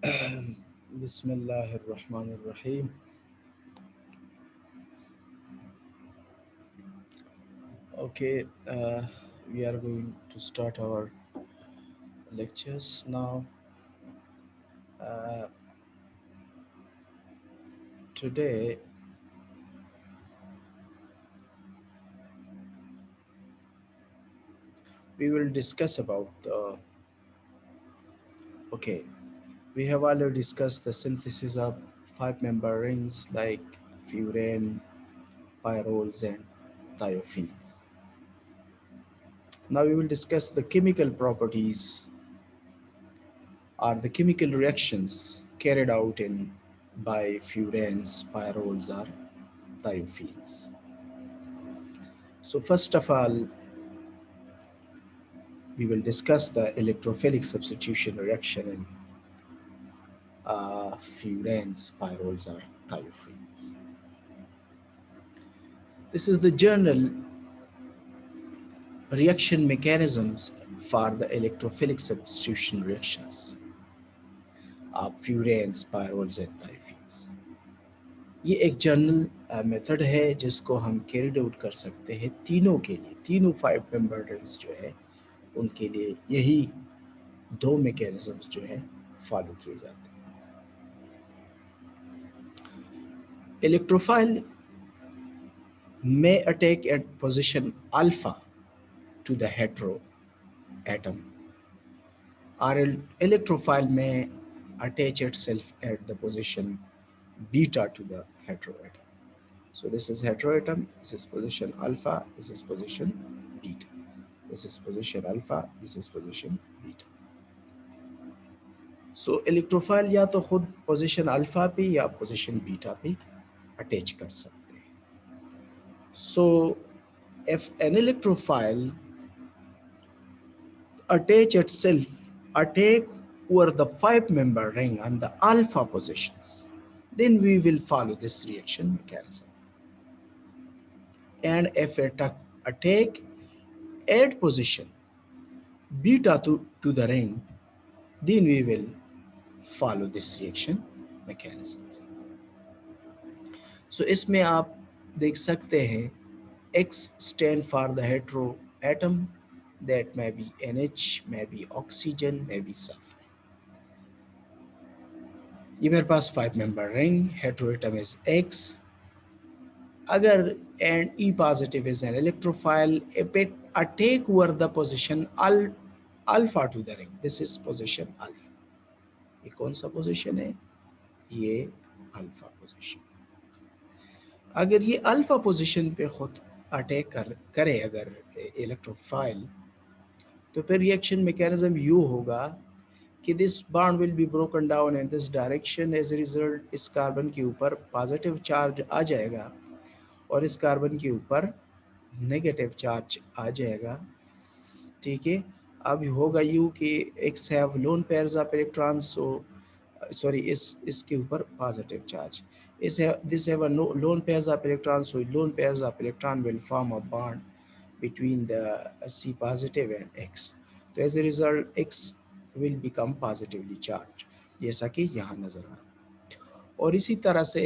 Bismillahirrahmanirrahim. Okay, we are going to start our lectures now. Uh, Today, we will discuss about okay, we have already discussed the synthesis of five-member rings like furane, pyrroles, and thiophene. Now we will discuss the chemical properties or the chemical reactions carried out in by furanes, pyrroles, or thiophenes. So first of all, we will discuss the electrophilic substitution reaction in furanes, pyrroles, or thiophenes. This is the general reaction mechanisms for the electrophilic substitution reactions of furanes, pyrroles, and thiophenes. ये एक general method है जिसको हम carried out कर सकते हैं तीनों के लिए, तीनों फाइव मेंबर रिंग्स जो है उनके लिए यही दो मैकेनिज्म्स जो है फॉलो किए जाते हैं. Electrophile may attack at position alpha to the hetero atom, or electrophile may attach itself at the position beta to the hetero atom. So this is hetero atom, this is position alpha, this is position beta. This is position alpha, this is position beta. So electrophile या तो खुद position alpha पे या position beta पे attach कर सकते हैं. So if an electrophile attack over the five-member ring on the alpha positions, then we will follow this reaction mechanism. And if it attack at position beta to the ring, then we will follow this reaction mechanism. So इसमें आप देख सकते हैं X stand for the hetero atom, that may be NH, may be oxygen, may be sulfur. ये मेरे पास five member ring, hetero atom is X. अगर and E positive is an electrophile, if it attack over the position alpha to the ring, this is position alpha. ये कौन सा position है? ये alpha position. अगर ये अल्फा पोजीशन पे खुद अटैक करे अगर इलेक्ट्रोफाइल, तो फिर रिएक्शन मैकेनिज्म यू होगा कि this bond will be broken down in this direction. As a result इस कार्बन के ऊपर पॉजिटिव चार्ज आ जाएगा और इस कार्बन के ऊपर नेगेटिव चार्ज आ जाएगा. ठीक है, अब होगा यू कि x have lone pairs of electrons, so sorry इसके ऊपर positive charge. This have a lone pairs of electrons, so lone pairs of electron will form a bond between the C positive and X. So as a result, X will become positively charged, जैसा कि यहाँ नजर आ रहा है. और इसी तरह से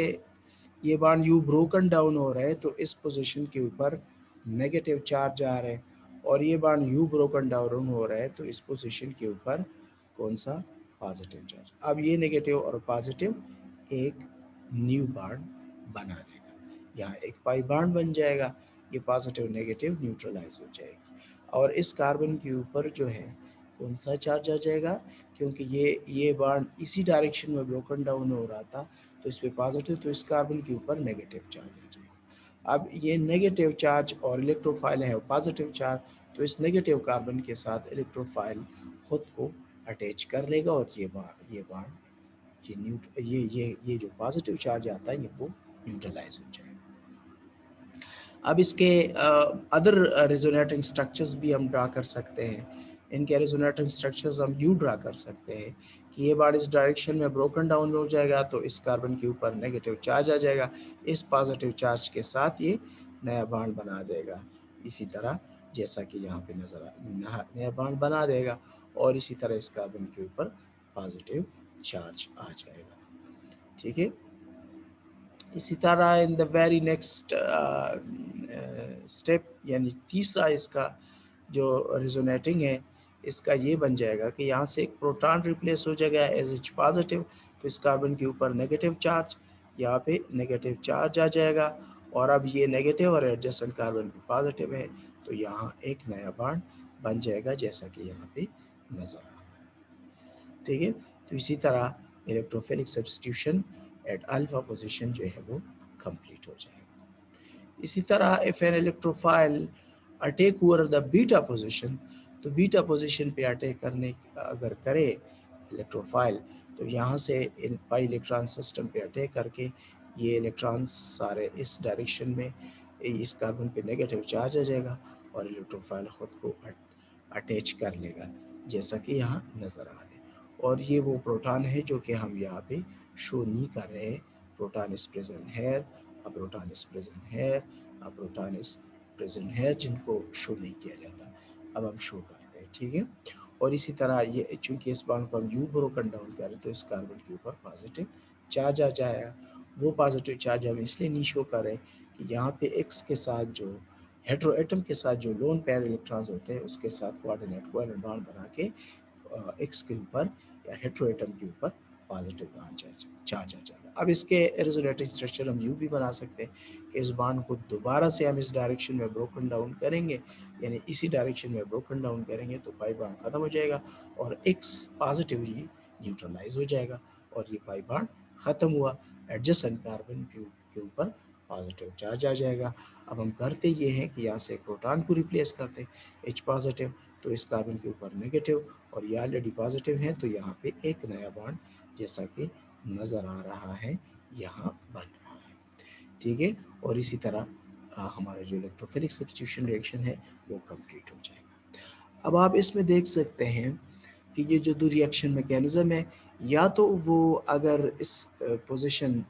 ये बॉन्ड यू ब्रोकन डाउन हो रहा है तो इस पोजीशन के ऊपर नेगेटिव चार्ज आ रहा है, और ये बॉन्ड यू ब्रोकन डाउन हो रहा है तो इस पोजीशन के ऊपर कौन सा? Positive charge. अब ये नेगेटिव और पॉजिटिव एक न्यू बॉन्ड बना देगा, यहाँ एक पाई बॉन्ड बन जाएगा, ये पॉजिटिव नेगेटिव न्यूट्रलाइज हो जाएगी, और इस कार्बन के ऊपर जो है कौन सा चार्ज आ जाएगा, क्योंकि ये बॉन्ड इसी डायरेक्शन में ब्रोकन डाउन हो रहा था तो इस पे पॉजिटिव, तो इस कार्बन के ऊपर नेगेटिव चार्ज आ जाएगा. अब ये नेगेटिव चार्ज और इलेक्ट्रोफाइल है पॉजिटिव चार्ज, तो इस नेगेटिव कार्बन के साथ इलेक्ट्रोफाइल खुद को अटैच कर लेगा और ये बॉन्ड ये जो पॉजिटिव चार्ज आता है ये वो न्यूट्रलाइज हो जाएगा. अब इसके अदर रेजोनेटिंग स्ट्रक्चर्स भी हम ड्रा कर सकते हैं. इनके रेजोनेटिंग स्ट्रक्चर्स हम यूँ ड्रा कर सकते हैं कि ये बॉन्ड इस डायरेक्शन में ब्रोकन डाउन हो जाएगा तो इस कार्बन के ऊपर नेगेटिव चार्ज आ जाएगा, इस पॉजिटिव चार्ज के साथ ये नया बॉन्ड बना देगा, इसी तरह जैसा कि यहाँ पे नया बॉन्ड बना देगा, और इसी तरह इस कार्बन के ऊपर पॉजिटिव चार्ज आ जाएगा। ठीक है, इसी तरह in the very next step, यानी तीसरा इसका जो रिजोनेटिंग है, इसका ये बन जाएगा कि यहाँ से एक प्रोटॉन रिप्लेस हो जाएगा एज एच पॉजिटिव, तो इस कार्बन के ऊपर नेगेटिव चार्ज, यहाँ पे नेगेटिव चार्ज आ जाएगा, और अब ये नेगेटिव और एडजेसेंट कार्बन भी पॉजिटिव है, तो यहाँ एक नया बॉन्ड बन जाएगा जैसा कि यहाँ पे नजर आ रहा है। ठीक है, तो इसी तरह electrophilic substitution at alpha position जो है वो कंप्लीट हो जाएगा। इसी तरह if an electrophile attack over the beta position, तो बीटा पोजीशन पे अटैक करने अगर करे इलेक्ट्रोफाइल, तो यहाँ से इन पाई इलेक्ट्रॉन सिस्टम पे अटैक करके ये इलेक्ट्रॉन्स सारे इस डायरेक्शन में इस कार्बन पे नेगेटिव चार्ज आ जाएगा और इलेक्ट्रोफाइल खुद को अटैच कर लेगा जैसा कि यहाँ नज़र आ रहा है। और ये वो प्रोटॉन है जो कि हम यहाँ पे शो नहीं कर रहे हैं। Proton is present here, a proton is present here, a proton is present here, जिनको शो नहीं किया जाता, अब हम शो करते हैं। ठीक है, और इसी तरह ये चूंकि इस बॉन्ड को हम यू ब्रोकन डाउन करें तो इस कार्बन के ऊपर पॉजिटिव चार्ज आ जाएगा। वो पॉजिटिव चार्ज हम इसलिए नहीं शो कर रहे कि यहाँ पे एक्स के साथ जो हेट्रोएटम के साथ जो लोन पेयर इलेक्ट्रॉन्स होते हैं उसके साथ कोऑर्डिनेट कोवेलेंट बॉन्ड बना के एक्स के ऊपर या हेट्रोएटम के ऊपर पॉजिटिव बॉन्ड चार्ज आ जाएगा। अब इसके रेजोनेटिंग स्ट्रक्चर हम यूँ भी बना सकते हैं कि इस बॉन्ड को दोबारा से हम इस डायरेक्शन में ब्रोकन डाउन करेंगे, यानी इसी डायरेक्शन में ब्रोकन डाउन करेंगे तो पाई बॉन्ड खत्म हो जाएगा और एक्स पॉजिटिवली न्यूट्रलाइज हो जाएगा और ये पाई बॉन्ड खत्म हुआ, एडजेसेंट कार्बन के ऊपर पॉजिटिव चार्ज आ जाएगा। अब हम करते ये हैं कि यहाँ से एक प्रोटॉन को रिप्लेस करते हैं एच पॉजिटिव, तो इस कार्बन के ऊपर नेगेटिव और ये ऑलरेडी पॉजिटिव है, तो यहाँ पे एक नया बॉन्ड जैसा कि नज़र आ रहा है यहाँ बन रहा है। ठीक है, और इसी तरह हमारा जो इलेक्ट्रोफिलिक सब्स्टिट्यूशन रिएक्शन है वो कंप्लीट हो जाएगा। अब आप इसमें देख सकते हैं कि ये जो दो रिएक्शन मैकेनिज्म है, या तो वो अगर इस पोजीशन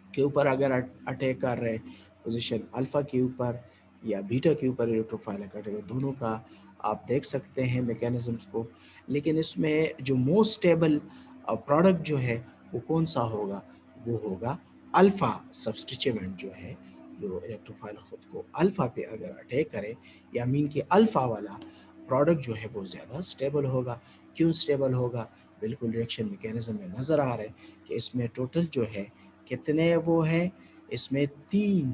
के ऊपर अगर अटैक कर रहे पोजीशन अल्फ़ा के ऊपर या बीटा के ऊपर इलेक्ट्रोफाइल अटैक, दोनों का आप देख सकते हैं मैकेनिज्म्स को। लेकिन इसमें जो मोस्ट स्टेबल प्रोडक्ट जो है वो कौन सा होगा, वो होगा अल्फ़ा सब्स्टिट्यूएंट जो है, जो इलेक्ट्रोफाइल खुद को अल्फ़ा पे अगर अटैक करे, या मीन कि अल्फ़ा वाला प्रोडक्ट जो है वो ज़्यादा स्टेबल होगा। क्यों स्टेबल होगा, बिल्कुल रिएक्शन मैकेनिज्म में नज़र आ रहा है कि इसमें टोटल जो है कितने वो हैं, इसमें तीन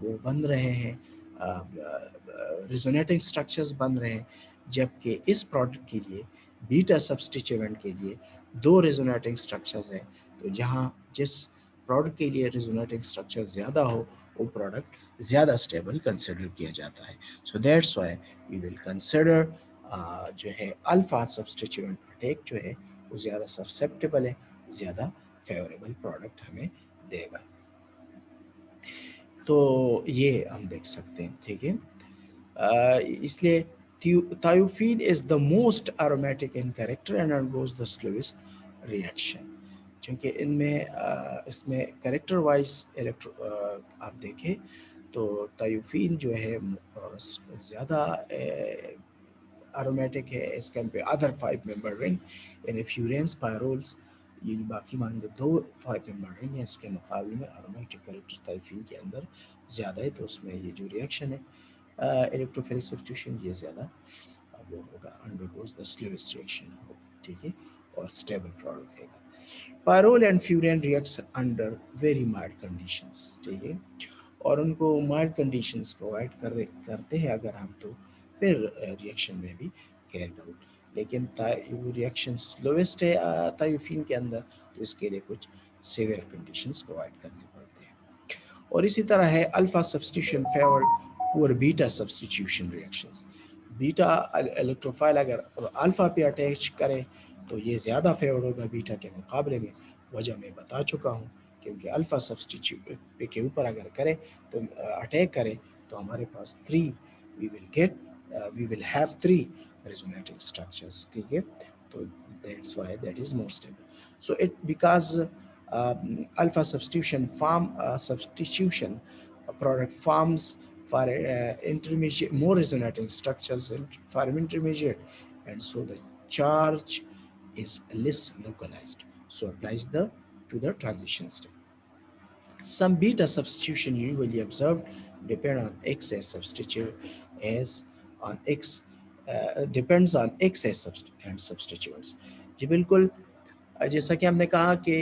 वो बन रहे हैं, रिजोनेटिंग स्ट्रक्चर्स बन रहे हैं, जबकि इस प्रोडक्ट के लिए बीटा सब्स्टिट्यूएंट के लिए दो रिजोनेटिंग स्ट्रक्चर्स हैं। तो जहाँ जिस प्रोडक्ट के लिए रिजोनेटिंग स्ट्रक्चर ज़्यादा हो वो प्रोडक्ट ज़्यादा स्टेबल कंसिडर किया जाता है। So that's why we will consider जो है अल्फा सब्स्टिट्यूएंट अटैक जो है वो ज़्यादा सब्सेप्टेबल है, ज़्यादा फेवरेबल प्रोडक्ट हमें देगा। तो ये हम देख सकते हैं। ठीक है, इसलिए thiophenes is the most aromatic in character and undergoes the slowest reaction, क्योंकि इनमें इसमें करेक्टर वाइज आप देखें तो थायोफीन जो है ज़्यादा aromatic है as compare other 5 member ring, यानी फ्यूरेंस पायरोल्स ये बाकी मान लो दो 5 मेंबर रिंग है, इसके मुकाबले में aromatic करेक्टर थायोफीन के अंदर ज़्यादा है, तो उसमें ये जो रिएक्शन है इलेक्ट्रोफिलिक सब्स्टिट्यूशन ये ज़्यादा वो होगा, अंडरगोज द स्लोएस्ट रिएक्शन होगा। ठीक है, और स्टेबल प्रोडक्ट देगा। Pyrrole and furan reacts under very mild conditions. ठीक है, और उनको माइल्ड कंडीशंस प्रोवाइड करते हैं अगर हम, तो फिर रिएक्शन में भी कैरिड आउट। लेकिन वो रिएक्शन स्लोएस्ट है थायोफीन के अंदर, तो इसके लिए कुछ सीवियर कंडीशंस प्रोवाइड करने पड़ते हैं। और इसी तरह है alpha substitution favoured poor beta substitution reactions. Beta electrophile अगर अल्फा पे अटैच करे तो ये ज़्यादा फेवर होगा बीटा के मुकाबले में। वजह मैं बता चुका हूँ, क्योंकि अल्फा सब्स्टिट्यूट के ऊपर अगर करे तो अटैक करे तो हमारे पास three we will have three resonating structures. ठीक है, तो that's why that is more stable. So it because alpha substitution product forms for intermediate more resonating structures and for intermediate, and so the charge is less localized. So applies the to the transition step. Some beta substitution usually observed depend on X as substitute as on X depends on X as and substituents. जी बिल्कुल, जैसा कि हमने कहा कि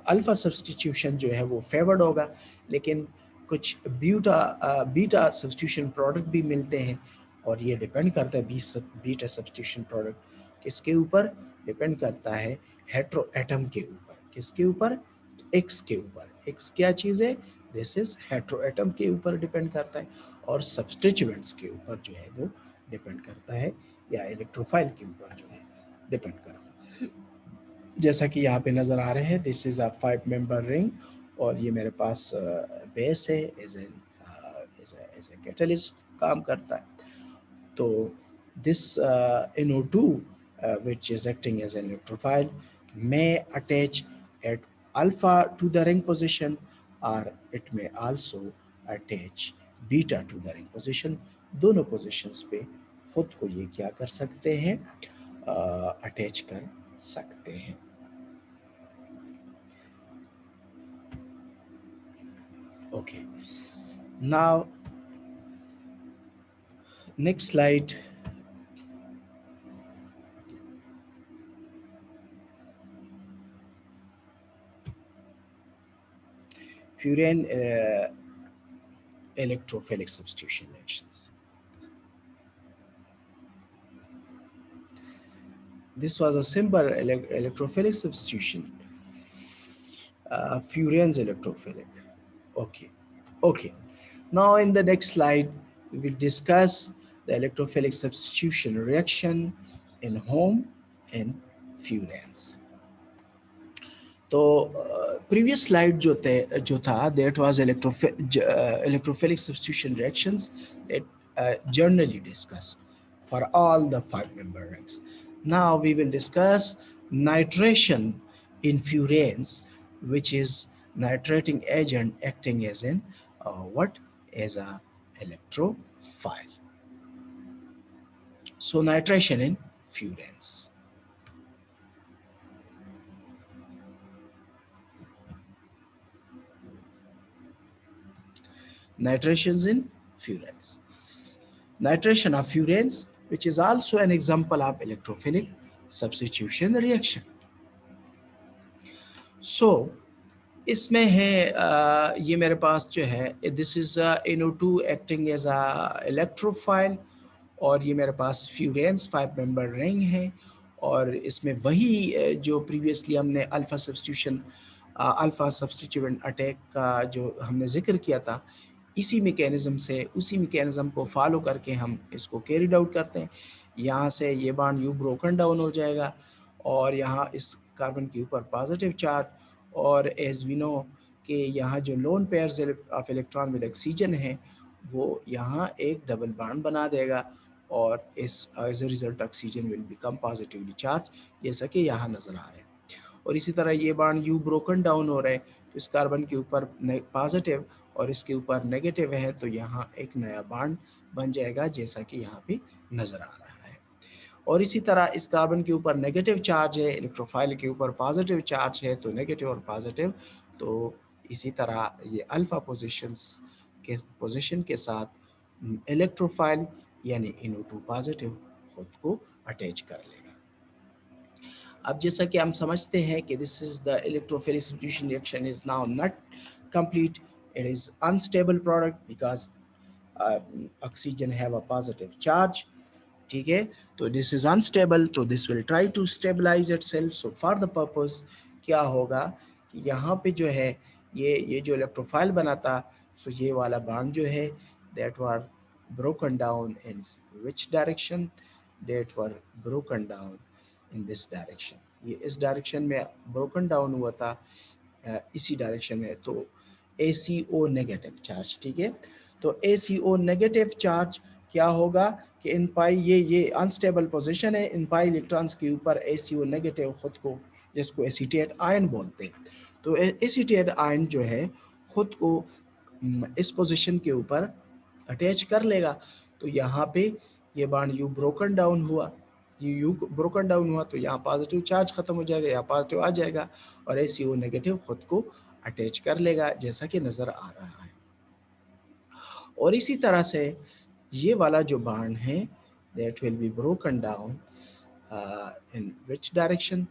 alpha substitution जो है वो favoured होगा, लेकिन कुछ बीटा सब्सटीट्यूशन प्रोडक्ट भी मिलते हैं और ये डिपेंड करता है बीटा सब्सटीट्यूशन प्रोडक्ट किसके ऊपर डिपेंड करता है, हेट्रो एटम के ऊपर, किसके ऊपर, एक्स के ऊपर। एक्स क्या चीज़ है, दिस इज हेट्रो एटम के ऊपर डिपेंड करता है और सब्सटीट्यूएंट्स के ऊपर जो है वो डिपेंड करता है या इलेक्ट्रोफाइल के ऊपर जो है डिपेंड करता है। जैसा कि यहाँ पे नज़र आ रहे हैं, this is a 5 member ring और ये मेरे पास बेस है, एज ए कैटलिस्ट काम करता है। तो this NO2 which is acting as an electrophile may attach at alpha to the ring position or it may also attach beta to the ring position। दोनों positions पे खुद को ये क्या कर सकते हैं, अटैच कर सकते हैं। Okay, now next slide. Furan electrophilic substitution reactions. This was a simple electrophilic substitution. Furan's electrophilic. Okay. Okay. Now in the next slide, we will discuss the electrophilic substitution reaction in home and Furan's. तो previous slide जो था that was electrophilic substitution reactions that generally discussed for all the 5 member rings. Now we will discuss nitration in furans, which is nitrating agent acting as an what, as a electrophile. So nitration in furans. Nitrations in furans. Nitration of furans, which is also an example of electrophilic substitution reaction. So इसमें है ये मेरे पास जो है, this is NO2 acting as a electrophile और ये मेरे पास फ्यूरेंस 5 मेंबर रिंग है और इसमें वही जो प्रीवियसली हमने अल्फा सब्सटीट्यूएंट अटैक का जो हमने जिक्र किया था, इसी मैकेनिज्म से, उसी मैकेनिज्म को फॉलो करके हम इसको कैरिड आउट करते हैं। यहाँ से ये बॉन्ड यू ब्रोकन डाउन हो जाएगा और यहाँ इस कार्बन के ऊपर पॉजिटिव चार्ज, और एज वी नो कि यहाँ जो lone pairs of electron with oxygen है वो यहाँ एक डबल बॉन्ड बना देगा और इस as a result oxygen will become positively charge, जैसा कि यहाँ नज़र आ रहा है। और इसी तरह ये बॉन्ड यू ब्रोकन डाउन हो रहे हैं तो इस कार्बन के ऊपर पॉजिटिव और इसके ऊपर नेगेटिव है, तो यहाँ एक नया बॉन्ड बन जाएगा जैसा कि यहाँ पे नज़र आ रहा है। और इसी तरह इस कार्बन के ऊपर नेगेटिव चार्ज है, इलेक्ट्रोफाइल के ऊपर पॉजिटिव चार्ज है, तो नेगेटिव और पॉजिटिव, तो इसी तरह ये अल्फा पोजीशन के साथ इलेक्ट्रोफाइल यानी NO2 पॉजिटिव खुद को अटैच कर लेगा। अब जैसा कि हम समझते हैं कि this is the electrophilic substitution reaction is now not complete, it is unstable product because oxygen have a positive charge, ठीक है। तो दिस इज अनस्टेबल, तो this will try to stabilise itself. So for the purpose क्या होगा कि यहाँ पे जो है ये जो इलेक्ट्रोफाइल बना था, सो ये वाला बॉन्ड जो है that were broken down in which direction, that were broken down in this direction. ये इस डायरेक्शन में ब्रोकन डाउन हुआ था, इसी डायरेक्शन में, तो ACO नेगेटिव चार्ज, ठीक है। तो ACO नेगेटिव चार्ज क्या होगा कि इन पाई ये अनस्टेबल पोजीशन है, इन पाई इलेक्ट्रॉन्स के ऊपर ACO नेगेटिव खुद को, जिसको एसीटेट आयन बोलते हैं, तो एसीटेट आयन जो है खुद को इस पोजीशन के ऊपर अटैच कर लेगा। तो यहाँ पे ये बॉन्ड यू ब्रोकन डाउन हुआ, ये यू ब्रोकन डाउन हुआ तो यहाँ पॉजिटिव चार्ज खत्म हो जाएगा, यहाँ पॉजिटिव आ जाएगा और ऐसे वो नेगेटिव खुद को अटैच कर लेगा जैसा कि नज़र आ रहा है। और इसी तरह से ये वाला जो बॉन्ड है that will be broken down in which direction,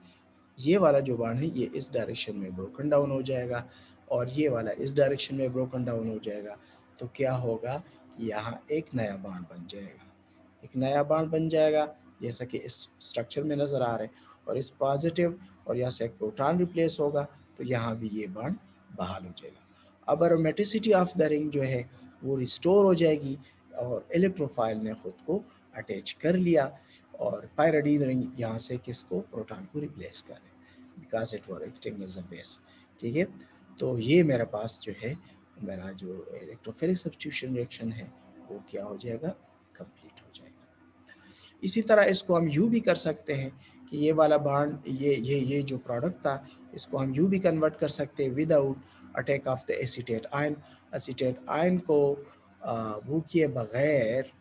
ये वाला जो बॉन्ड है ये इस डायरेक्शन में ब्रोकन डाउन हो जाएगा और ये वाला इस डायरेक्शन में ब्रोकन डाउन हो जाएगा। तो क्या होगा कि यहाँ एक नया बॉन्ड बन जाएगा, एक नया बॉन्ड बन जाएगा जैसा कि इस स्ट्रक्चर में नज़र आ रहा है। और इस पॉजिटिव और यहाँ से एक प्रोटॉन रिप्लेस होगा तो यहाँ भी ये बॉन्ड बहाल हो जाएगा। अब एरोमेटिसिटी ऑफ द रिंग जो है वो रिस्टोर हो जाएगी और इलेक्ट्रोफाइल ने खुद को अटैच कर लिया और पायरिडीन रिंग यहाँ से किसको प्रोटॉन को रिप्लेस कर रहे because it were acting as a base. ठीक है, तो ये मेरे पास जो है मेरा जो इलेक्ट्रोफिलिक सब्स्टिट्यूशन रिएक्शन है वो क्या हो जाएगा, कंप्लीट हो जाएगा। इसी तरह इसको हम यू भी कर सकते हैं कि ये वाला बॉन्ड ये जो प्रोडक्ट था इसको हम यू भी कन्वर्ट कर सकते हैं without attack of the acetate ion. Acetate ion को वो किए बगैर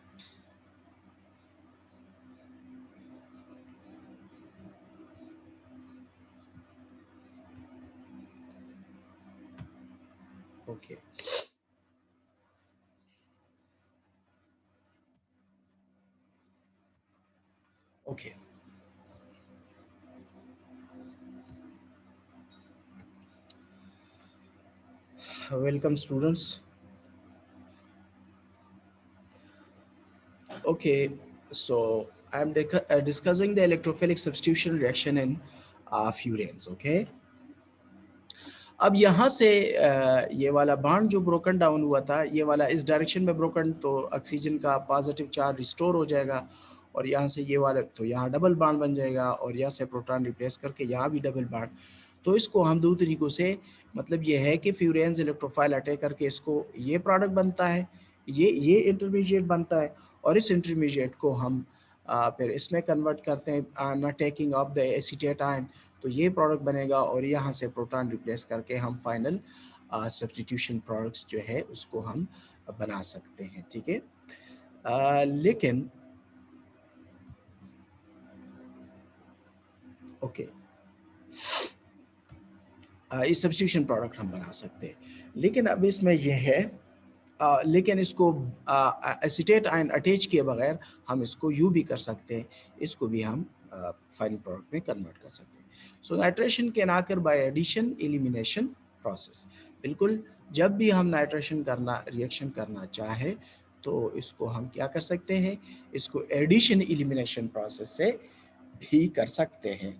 okay okay welcome students. Okay, so I'm discussing the electrophilic substitution reaction in furans. Okay, अब यहाँ से ये वाला बॉन्ड जो ब्रोकन डाउन हुआ था ये वाला इस डायरेक्शन में ब्रोकन, तो ऑक्सीजन का पॉजिटिव चार्ज रिस्टोर हो जाएगा और यहाँ से ये वाला तो यहाँ डबल बॉन्ड बन जाएगा और यहाँ से प्रोटॉन रिप्लेस करके यहाँ भी डबल बॉन्ड। तो इसको हम दो तरीक़ों से, मतलब ये है कि फ्यूरेंस इलेक्ट्रोफाइल अटैक करके इसको ये प्रोडक्ट बनता है, ये इंटरमीडिएट बनता है और इस इंटरमीडिएट को हम फिर इसमें कन्वर्ट करते हैं न taking of the acetate ion, तो ये प्रोडक्ट बनेगा और यहाँ से प्रोटॉन रिप्लेस करके हम फाइनल सब्स्टिट्यूशन प्रोडक्ट्स जो है उसको हम बना सकते हैं। ठीक है, लेकिन ओके इस सब्स्टिट्यूशन प्रोडक्ट हम बना सकते हैं, लेकिन अब इसमें यह है लेकिन इसको एसीटेट आयन अटैच किए बगैर हम इसको यू भी कर सकते हैं, इसको भी हम फाइनल प्रोडक्ट में कन्वर्ट कर सकते हैं। सो नाइट्रेशन कैन आकर बाय एडिशन एलिमिनेशन प्रोसेस। बिल्कुल, जब भी हम नाइट्रेशन करना रिएक्शन करना चाहे तो इसको हम क्या कर सकते हैं, इसको एडिशन एलिमिनेशन प्रोसेस से भी कर सकते हैं।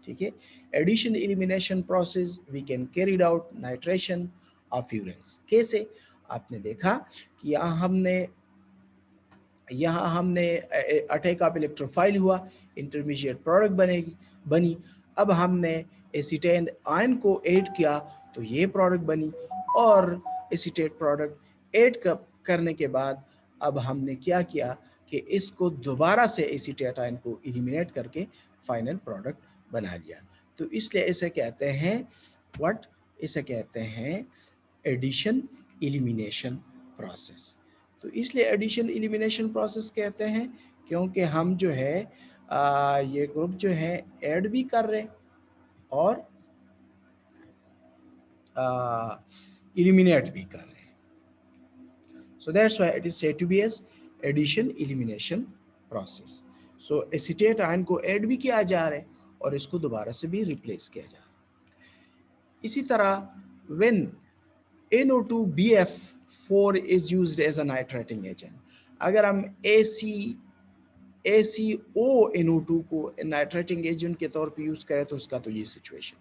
ठीक है, addition elimination process we can carried out nitration of furans. कैसे, आपने देखा कि यहाँ हमने अटैक ऑफ इलेक्ट्रोफाइल हुआ, इंटरमीडिएट प्रोडक्ट बनी। अब हमने एसीटेन आयन को ऐड किया तो ये प्रोडक्ट बनी और एसीटेट प्रोडक्ट ऐड करने के बाद अब हमने क्या किया कि इसको दोबारा से एसीटेट आयन को एलिमिनेट करके फाइनल प्रोडक्ट बना लिया। तो इसलिए इसे कहते हैं व्हाट, इसे कहते हैं एडिशन एलिमिनेशन प्रोसेस। तो इसलिए एडिशन एलिमिनेशन प्रोसेस कहते हैं क्योंकि हम जो है ये ग्रुप जो है ऐड भी कर रहे और एलिमिनेट भी कर रहे हैं। So that's why it is said to be as addition elimination process. So acetate ion को ऐड भी किया जा रहा है और इसको दोबारा से भी रिप्लेस किया जा रहा है। इसी तरह when NO2BF4 is used as a nitrating agent, अगर हम ACONO2 को नाइट्रेटिंग एजेंट के तौर पे यूज करें तो उसका तो ये सिचुएशन।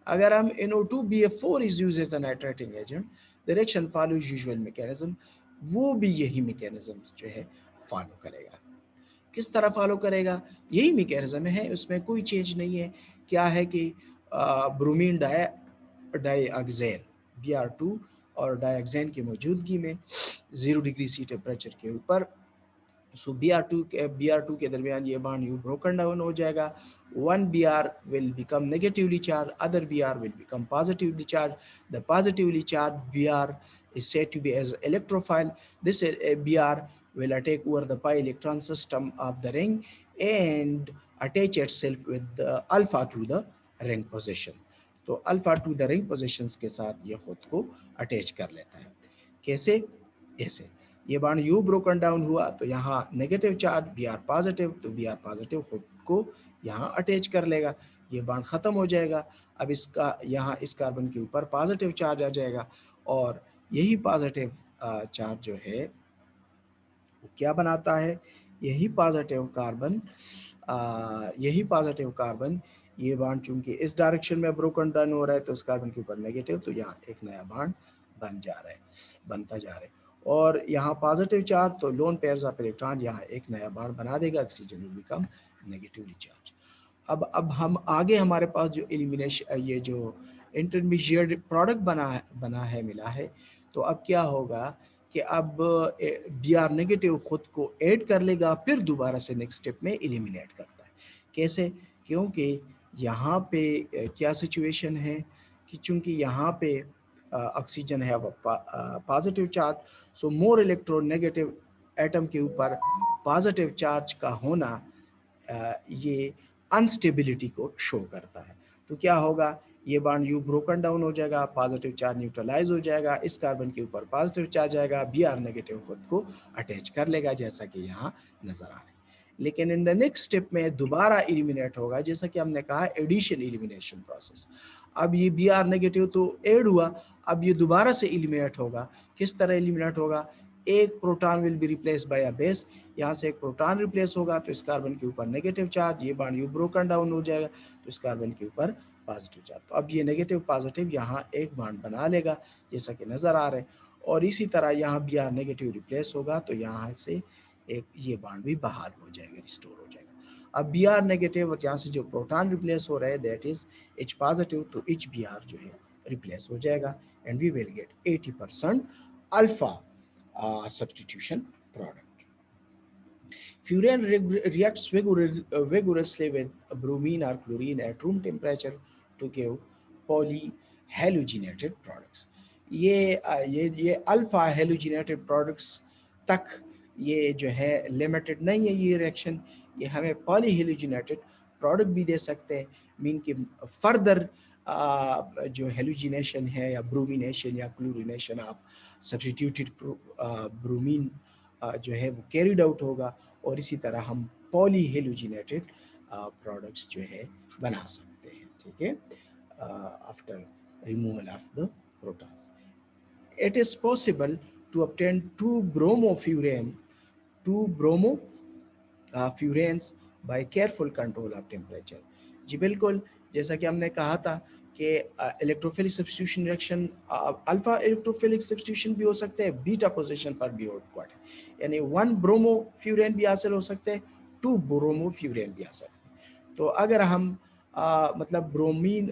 अगर हम NO2BF4 is used as a nitrating agent, the reaction follows usual mechanism, वो भी यही मैकेनिज्म जो है फॉलो करेगा। किस तरह फॉलो करेगा, यही मैकेनिज्म है, उसमें कोई चेंज नहीं है। क्या है कि ब्रोमीन डाइऑक्सेन Br2 और डाइऑक्सेन की मौजूदगी में 0 डिग्री सी टेम्परेचर के ऊपर सो Br2 के दरमियान ये बॉन्ड यू ब्रोकन डाउन हो जाएगा। One Br will become negatively charged, other Br will become positively charged. The positively charged Br is said to be as electrophile. This Br will attack over the pi electron system of the ring and attach itself with the alpha to the ring position. तो alpha to the ring positions के साथ ये खुद को attach कर लेता है। कैसे? ऐसे ये बाण यू ब्रोकन डाउन हुआ तो यहाँ negative charge B R positive, तो बी आर पॉजिटिव खुद को यहाँ अटैच कर लेगा, ये बाण ख़त्म हो जाएगा। अब इसका यहाँ इस कार्बन के ऊपर पॉजिटिव चार्ज आ जाएगा और यही पॉजिटिव चार्ज जो है वो क्या बनाता है, यही पॉजिटिव कार्बन यही पॉजिटिव कार्बन ये बाण चूंकि इस डायरेक्शन में ब्रोकन डाउन हो रहा है तो इस कार्बन के ऊपर नेगेटिव, तो यहाँ एक नया बाण बन जा रहा है, बनता जा रहा है। और यहाँ पॉजिटिव चार्ज तो लोन पेयर्स ऑफ इलेक्ट्रॉन यहाँ एक नया बाण बना देगा, oxygen will become negatively charge. अब हम आगे हमारे पास जो एलिमिनेशन ये जो इंटरमीडिएट प्रोडक्ट बना है मिला है, तो अब क्या होगा कि अब बी आर नेगेटिव खुद को ऐड कर लेगा, फिर दोबारा से नेक्स्ट स्टेप में एलिमिनेट करता है। कैसे? क्योंकि यहाँ पे क्या सिचुएशन है कि चूंकि यहाँ पे ऑक्सीजन है वो पॉजिटिव चार्ज, सो मोर इलेक्ट्रोनेगेटिव एटम के ऊपर पॉजिटिव चार्ज का होना ये अनस्टेबिलिटी को शो करता है। तो क्या होगा, ये बॉन्ड यू ब्रोकन डाउन हो जाएगा, पॉजिटिव चार्ज न्यूट्रलाइज हो जाएगा, इस कार्बन के ऊपर पॉजिटिव चार्ज आएगा, बी आर नेगेटिव खुद को अटैच कर लेगा जैसा कि यहाँ नजर आ रहा है। लेकिन इन द नेक्स्ट स्टेप में दोबारा एलिमिनेट होगा, जैसा कि हमने कहा एडिशन एलिमिनेशन प्रोसेस। अब ये बी आर नेगेटिव तो ऐड हुआ, अब ये दोबारा से एलिमिनेट होगा। किस तरह एलिमिनेट होगा? एक proton will be replace by a base, यहाँ से एक प्रोटॉन रिप्लेस होगा तो इस कार्बन के ऊपर नेगेटिव चार्ज, ये बॉन्ड यू ब्रोकन डाउन हो जाएगा तो इस कार्बन के ऊपर पॉजिटिव चार्ज। तो अब ये नेगेटिव पॉजिटिव यहाँ एक बॉन्ड बना लेगा जैसा कि नज़र आ रहा है, और इसी तरह यहाँ बी आर नेगेटिव रिप्लेस होगा तो यहाँ से एक ये बॉन्ड भी बहाल हो जाएगा, रिस्टोर हो जाएगा। अब बी आर नेगेटिव और यहाँ से जो प्रोटॉन रिप्लेस हो रहा है दैट इज एच पॉजिटिव, तो एच बी आर जो है रिप्लेस हो जाएगा and we will get 80% alpha substitution product. Furan reacts vigorously with bromine or chlorine at room temperature to give polyhalogenated products. ये alpha halogenated products तक ये जो है लिमिटेड नहीं है ये रिएक्शन, ये हमें पॉली हेलोजिनेटेड प्रोडक्ट भी दे सकते हैं। मीन कि फर्दर जो हेलोजिनेशन है या ब्रोमिनेशन या क्लोरिनेशन आप सब्सटीट्यूटेड ब्रोमीन जो है वो कैरिड आउट होगा, और इसी तरह हम पॉली हेलोजिनेटेड प्रोडक्ट्स जो है बना सकते हैं। ठीक है, after removal of the protons it is possible to obtain two bromo furans by careful control of temperature। जी बिल्कुल, जैसा कि हमने कहा था कि electrophilic substitution reaction alpha electrophilic substitution भी हो सकते हैं, बीटा पोजीशन पर भी हो सकते हैं, यानी 1 ब्रोमो फ्यूरेन भी हासिल हो सकते हैं, 2 ब्रोमो फ्यूरेन भी आ सकते हैं। तो अगर हम मतलब ब्रोमीन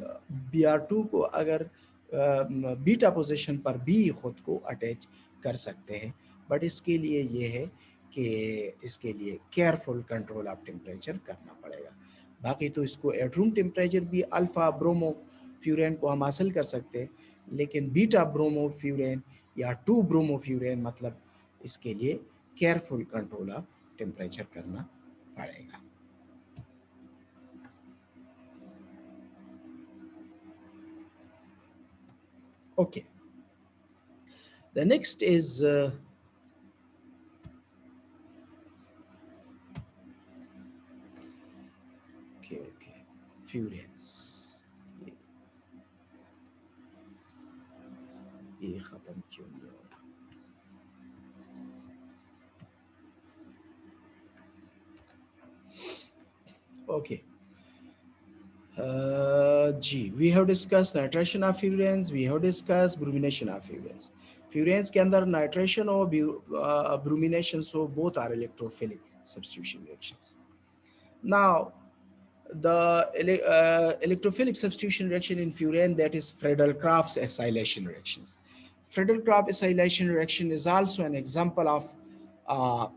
Br2 को अगर बीटा पोजीशन पर भी खुद को अटैच कर सकते हैं, बट इसके लिए ये है कि इसके लिए केयरफुल कंट्रोल ऑफ टेम्परेचर करना पड़ेगा। बाकी तो इसको एट रूम टेम्परेचर भी अल्फा ब्रोमो फ्यूरेन को हम हासिल कर सकते हैं, लेकिन बीटा ब्रोमो फ्यूरेन या 2 ब्रोमो फ्यूरेन मतलब इसके लिए केयरफुल कंट्रोल ऑफ टेम्परेचर करना पड़ेगा। Okay, the next is okay, furans। ये खत्म क्यों नहीं हो रहा? Okay, we have discussed nitration of furans, we have discussed brumination of furans। Furans के अंदर नाइट्रेशन और bromination, so both are electrophilic substitution reactions. Now the electrophilic substitution reaction in furan, that is Friedel-Crafts acylation reactions. Friedel-Crafts acylation reaction is also an example of uh,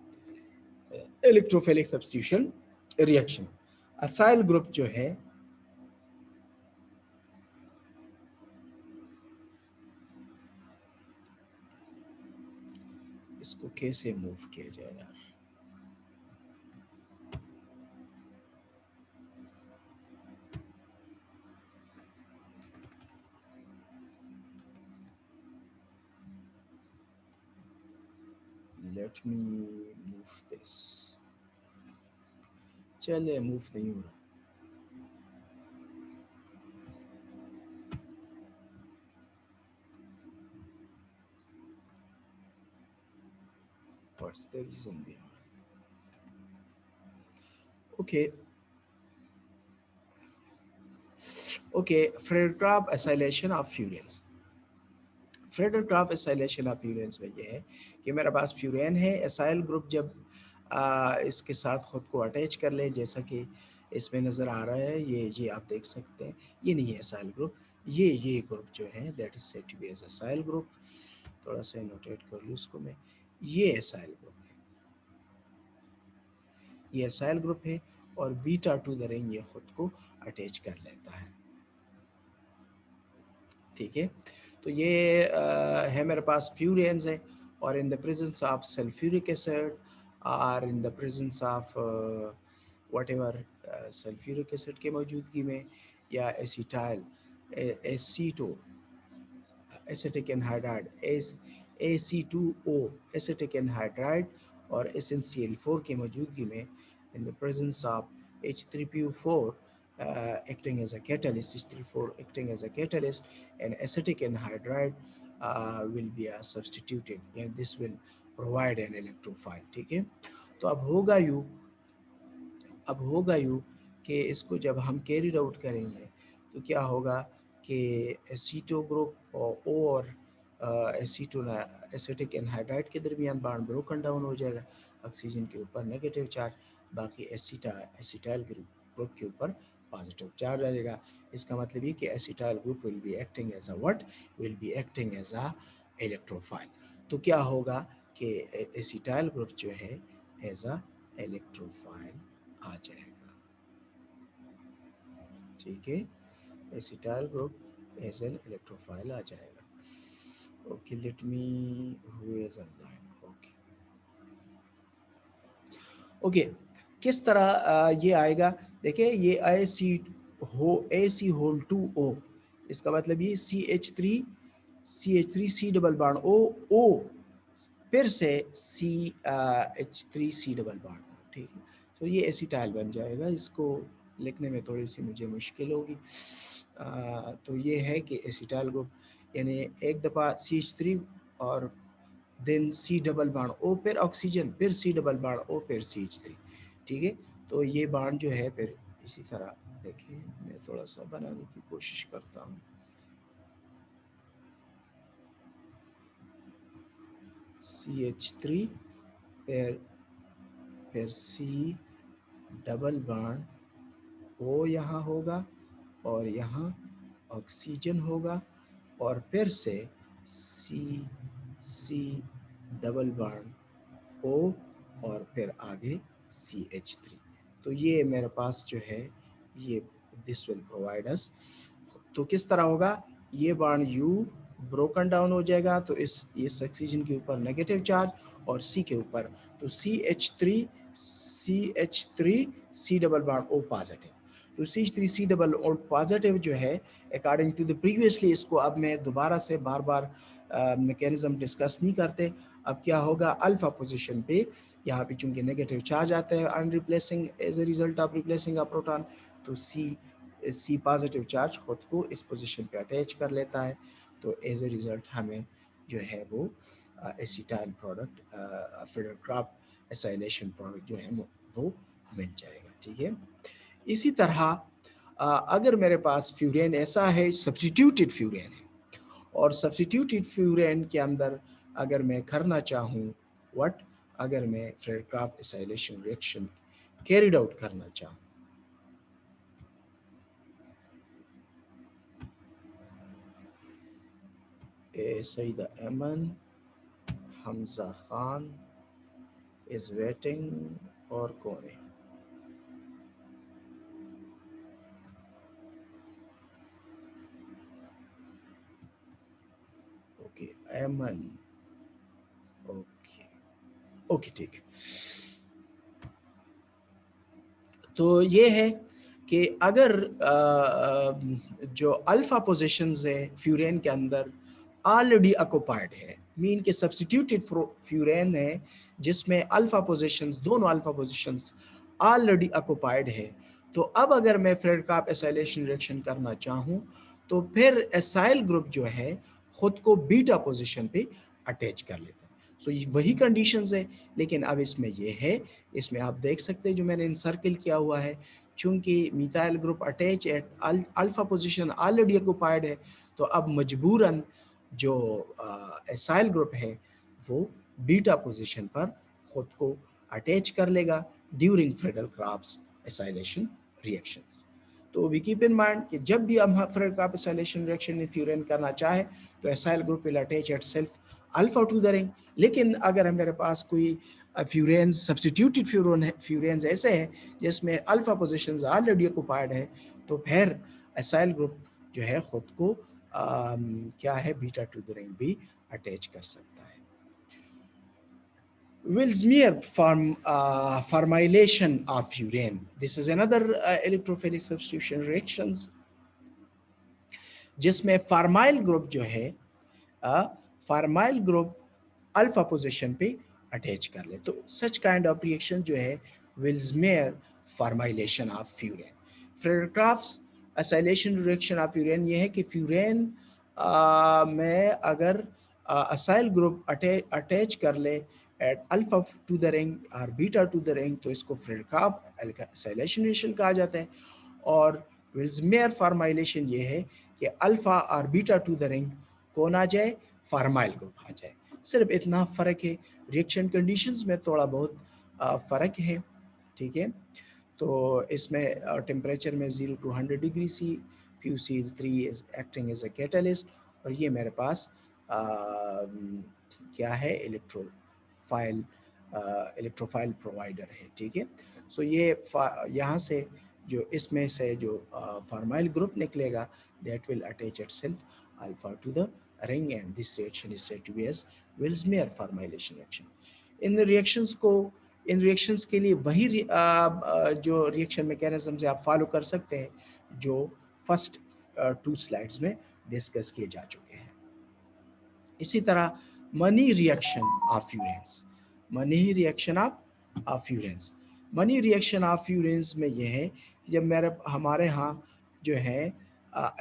electrophilic substitution reaction। acyl group जो है इसको कैसे move किया जाए यार, let me move this, चले move नहीं हो रहा। What's the reason behind? Okay, okay. Frederick acylation of furans. Friedel Crafts acylation of furans में ये है कि मेरे पास फ्यूरेन है, एसाइल ग्रुप जब इसके साथ खुद को अटैच कर ले, जैसा कि इसमें नज़र आ रहा है, ये आप देख सकते हैं, ये नहीं है एसाइल ग्रुप, ये ग्रुप जो है that is said to be as acyl group. थोड़ा सा नोटेट कर लूँ उसको मैं, ये एसाइल ग्रुप है, ये एसाइल ग्रुप है, और बीटा टू द रिंग ये खुद को अटैच कर लेता है। ठीक है, तो ये है मेरे पास फ्यूरेंस है, और in the presence of sulphuric acid और in the presence of whatever sulphuric acid के मौजूदगी में, या acetyl aceto acetic anhydride AC2O acetic anhydride और SnCl4 की मौजूदगी में, in the presence of H3PO4 acting as a catalyst, H3 4 acting as a catalyst, and acetic anhydride will be substituted, and this will provide an electrophile। ठीक है, तो अब होगा यूँ कि इसको जब हम कैरी आउट करेंगे तो क्या होगा कि एसीटो ग्रुप और ओ और एसीटो एसिटिक एनहाइड्राइड के दरमियान बॉन्ड ब्रोकन डाउन हो जाएगा, ऑक्सीजन के ऊपर नेगेटिव चार्ज, बाकी एसिटाइल ग्रुप के ऊपर पॉजिटिव चार्ज आ जाएगा। इसका मतलब ये कि acetyl group will be acting as a what, will be acting as a electrophile. तो क्या होगा कि एसिटाइल ग्रुप जो है एज अ इलेक्ट्रोफाइल आ जाएगा। ठीक है, acetyl group as an electrophile आ जाएगा। Okay, let me who is online. Okay okay, किस तरह ये आएगा, देखिए ये AC होल 2O, इसका मतलब ये CH3 C double bond O फिर से CH3 C डबल बॉन्ड। ठीक है, तो ये एसिटाइल बन जाएगा, इसको लिखने में थोड़ी सी मुझे मुश्किल होगी। तो ये है कि एसिटाइल ग्रुप यानी एक दफ़ा CH3 और then C double bond O, फिर ऑक्सीजन, फिर C डबल बॉन्ड O, फिर CH3। ठीक है, तो ये बॉन्ड जो है फिर इसी तरह, देखिए मैं थोड़ा सा बनाने की कोशिश करता हूँ। CH3 फिर C डबल बॉन्ड O यहाँ होगा, और यहाँ ऑक्सीजन होगा, और फिर से C डबल बॉन्ड O, और फिर आगे CH3। तो ये मेरे पास जो है ये दिस विल प्रोवाइड अस। तो किस तरह होगा, ये बॉन्ड U ब्रोकन डाउन हो जाएगा, तो इस ऑक्सीजन के ऊपर नेगेटिव चार्ज और C के ऊपर, तो CH3 C double bond O positive. तो CH3 C double O positive जो है अकॉर्डिंग टू द प्रीवियसली, इसको अब मैं दोबारा से बार बार मैकेनिज्म डिस्कस नहीं करते। अब क्या होगा, अल्फा पोजीशन पे यहाँ पे चूंकि नेगेटिव चार्ज आता है on replacing as a result of replacing a proton, तो सी पॉजिटिव चार्ज खुद को इस पोजीशन पे अटैच कर लेता है, तो एज ए रिजल्ट हमें जो है वो एसिटाइल प्रोडक्ट फ्रेडरक्राफ्ट एसाइलेशन प्रोडक्ट जो है वो मिल जाएगा। ठीक है, इसी तरह अगर मेरे पास फ्यूरेन ऐसा है, सब्स्टिट्यूटेड फ्यूरेन है, और सब्स्टिट्यूटेड फ्यूरेन के अंदर अगर मैं करना चाहूँ व्हाट, अगर मैं फ्रेडरक्राफ्ट एसाइलेशन रिएक्शन कैरिड आउट करना चाहूँ, सईदा अमन हमजा खान इज वेटिंग, और कौन है, ओके अमन, ओके ओके ठीक। तो ये है कि अगर जो अल्फा पोजीशंस है फ्यूरेन के अंदर ऑलरेडी ऑक्युपाइड है, मीन के सब्स्टिट्यूटेड फ्यूरेन है जिसमें अल्फा पोजीशंस, दोनों अल्फा पोजीशंस ऑलरेडी ऑक्युपाइड है। तो अब अगर मैं फ्रेड-काप एसाइलेशन रिएक्शन करना चाहूँ तो फिर एसाइल ग्रुप जो है खुद को बीटा पोजीशन पे अटैच कर लेता है। सो वही कंडीशंस है, लेकिन अब इसमें ये है, इसमें आप देख सकते हैं जो मैंने इनसर्कल किया हुआ है, चूंकि methyl group attach eight alpha position already occupied है, तो अब मजबूरन जो एसाइल ग्रुप है वो बीटा पोजीशन पर खुद को अटैच कर लेगा ड्यूरिंग फ्रेडल-क्राफ्ट्स एसाइलेशन रिएक्शंस। तो वी कीप इन माइंड कि जब भी हम फ्रेड-क्राफ्ट एसाइलेशन रिएक्शन में फ्यूरेन करना चाहे तो acyl group will attach itself alpha to the ring. लेकिन अगर मेरे पास कोई फ्यूरेन सब्स्टिट्यूटेड फ्यूरेन्स ऐसे हैं जिसमें अल्फा पोजीशंस ऑलरेडी ऑक्युपाइड है, तो फिर एसाइल ग्रुप जो है खुद को क्या है बीटा टू द रिंग भी अटैच कर सकता है। Willsmere formylation of furan. This is another electrophilic substitution reactions जिसमें फार्माइल ग्रुप जो है फार्माइल ग्रुप अल्फा पोजीशन पे अटैच कर ले, तो सच काइंड ऑफ रिएक्शन जो है Vilsmeier formylation of furan. Friedel Crafts acylation reaction of furan ये है कि फ्यूरेन में अगर असाइल ग्रुप अटैच कर ले at alpha to the ring और बीटा टू द रिंग, तो इसको फ्रेड-क्राफ्ट एसाइलेशन रिएक्शन कहा जाता है। और विल्समेयर फॉर्माइलेशन ये है कि अल्फा और बीटा टू द रिंग कौन आ जाए, फार्माइल ग्रुप आ जाए। सिर्फ इतना फ़र्क है, रिएक्शन कंडीशंस में थोड़ा बहुत फ़र्क है, ठीक है। तो इसमें टेम्परेचर में 0 to 100 degree C, FeO3 is acting as a catalyst, और ये मेरे पास क्या है इलेक्ट्रोफाइल प्रोवाइडर है, ठीक है। सो ये यहाँ से जो इसमें से जो फार्माइल ग्रुप निकलेगा that will attach itself alpha to the ring, and this reaction is said to be as Willsmere formylation reaction. In reactions के लिए वही जो रिएक्शन मैकेनिज्म से आप फॉलो कर सकते हैं जो फर्स्ट 2 स्लाइड्स में डिस्कस किए जा चुके हैं। इसी तरह Mannich reaction of furans, Mannich reaction of furans, Mannich reaction of furans में यह है कि जब हमारे यहाँ जो है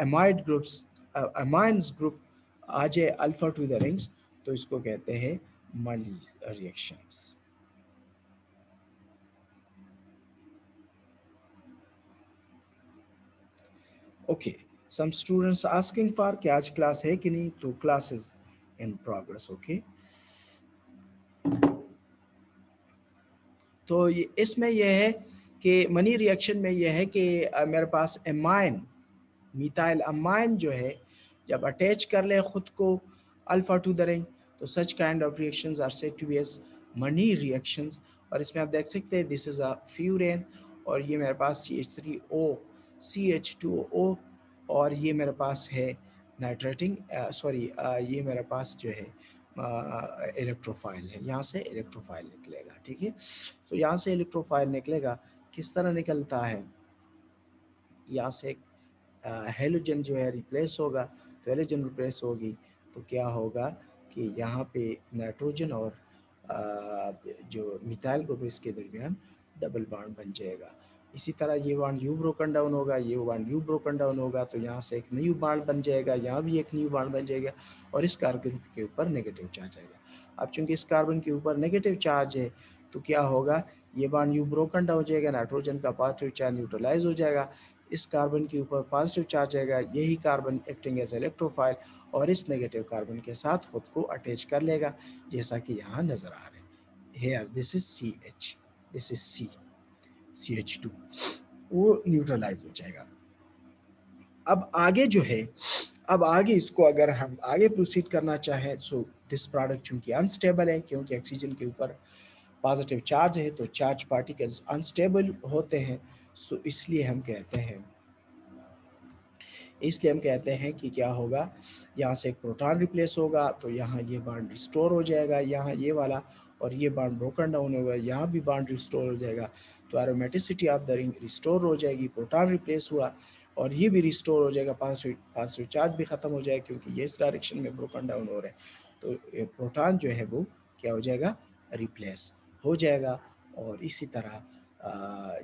एमाइड ग्रुप्स अमाइंस ग्रुप आ जाए अल्फा टू द रिंग्स, तो इसको कहते हैं Mannich reactions. Okay, some students asking for कि आज क्लास है कि नहीं, तो class is in progress. Okay, तो इसमें यह है कि मनी रिएक्शन में यह है कि मेरे पास एमाइन मिथाइल अमाइन जो है जब अटैच कर ले खुद को अल्फा टू द रिंग, तो such kind of reactions are said to be as Mannich reactions. और इसमें आप देख सकते हैं दिस इज अ फ्यूरेन, और ये मेरे पास CH3O CH2O, और ये मेरे पास है नाइट्रेटिंग ये मेरे पास जो है इलेक्ट्रोफाइल है, यहाँ से इलेक्ट्रोफाइल निकलेगा, ठीक है। तो यहाँ से इलेक्ट्रोफाइल निकलेगा, किस तरह निकलता है, यहाँ से हेलोजन जो है रिप्लेस होगा, तो हेलोजन रिप्लेस होगी तो क्या होगा कि यहाँ पे नाइट्रोजन और जो मिथाइल ग्रुप इसके दरमियान डबल बॉन्ड बन जाएगा। इसी तरह ये बॉन्ड यू ब्रोकन डाउन होगा, ये बॉन्ड यू ब्रोकन डाउन होगा, तो यहाँ से एक न्यू बॉन्ड बन जाएगा, यहाँ भी एक न्यू बॉन्ड बन जाएगा, और इस कार्बन के ऊपर नेगेटिव चार्ज आएगा। अब चूंकि इस कार्बन के ऊपर नेगेटिव चार्ज है, तो क्या होगा, ये बॉन्ड यू ब्रोकन डाउन हो जाएगा, नाइट्रोजन का पॉजिटिव चार्ज न्यूट्रलाइज हो जाएगा, इस कार्बन के ऊपर पॉजिटिव चार्ज आएगा, यही कार्बन एक्टिंग एज इलेक्ट्रोफाइल और इस नेगेटिव कार्बन के साथ खुद को अटैच कर लेगा, जैसा कि यहाँ नजर आ रहा है। Here this is CH, this is C, CH2, वो न्यूट्रलाइज हो जाएगा। अब आगे जो है, अब आगे इसको अगर हम आगे प्रोसीड करना चाहें, सो दिस प्रोडक्ट चूंकि अनस्टेबल है, क्योंकि ऑक्सीजन के ऊपर पॉजिटिव चार्ज है, तो चार्ज पार्टिकल्स अनस्टेबल होते हैं, सो इसलिए हम कहते हैं कि क्या होगा, यहाँ से एक प्रोटॉन रिप्लेस होगा, तो यहाँ ये बॉन्ड रिस्टोर हो जाएगा, यहाँ ये वाला, और ये बॉन्ड ब्रोकन डाउन होगा, यहाँ भी बॉन्ड रिस्टोर हो जाएगा, तो aromaticity of the ring restore हो जाएगी, प्रोटॉन रिप्लेस हुआ और ये भी रिस्टोर हो जाएगा, पॉजिटिव चार्ज भी ख़त्म हो जाएगा, क्योंकि ये इस डायरेक्शन में ब्रोकन डाउन हो रहा है, तो प्रोटॉन जो है वो क्या हो जाएगा, रिप्लेस हो जाएगा, और इसी तरह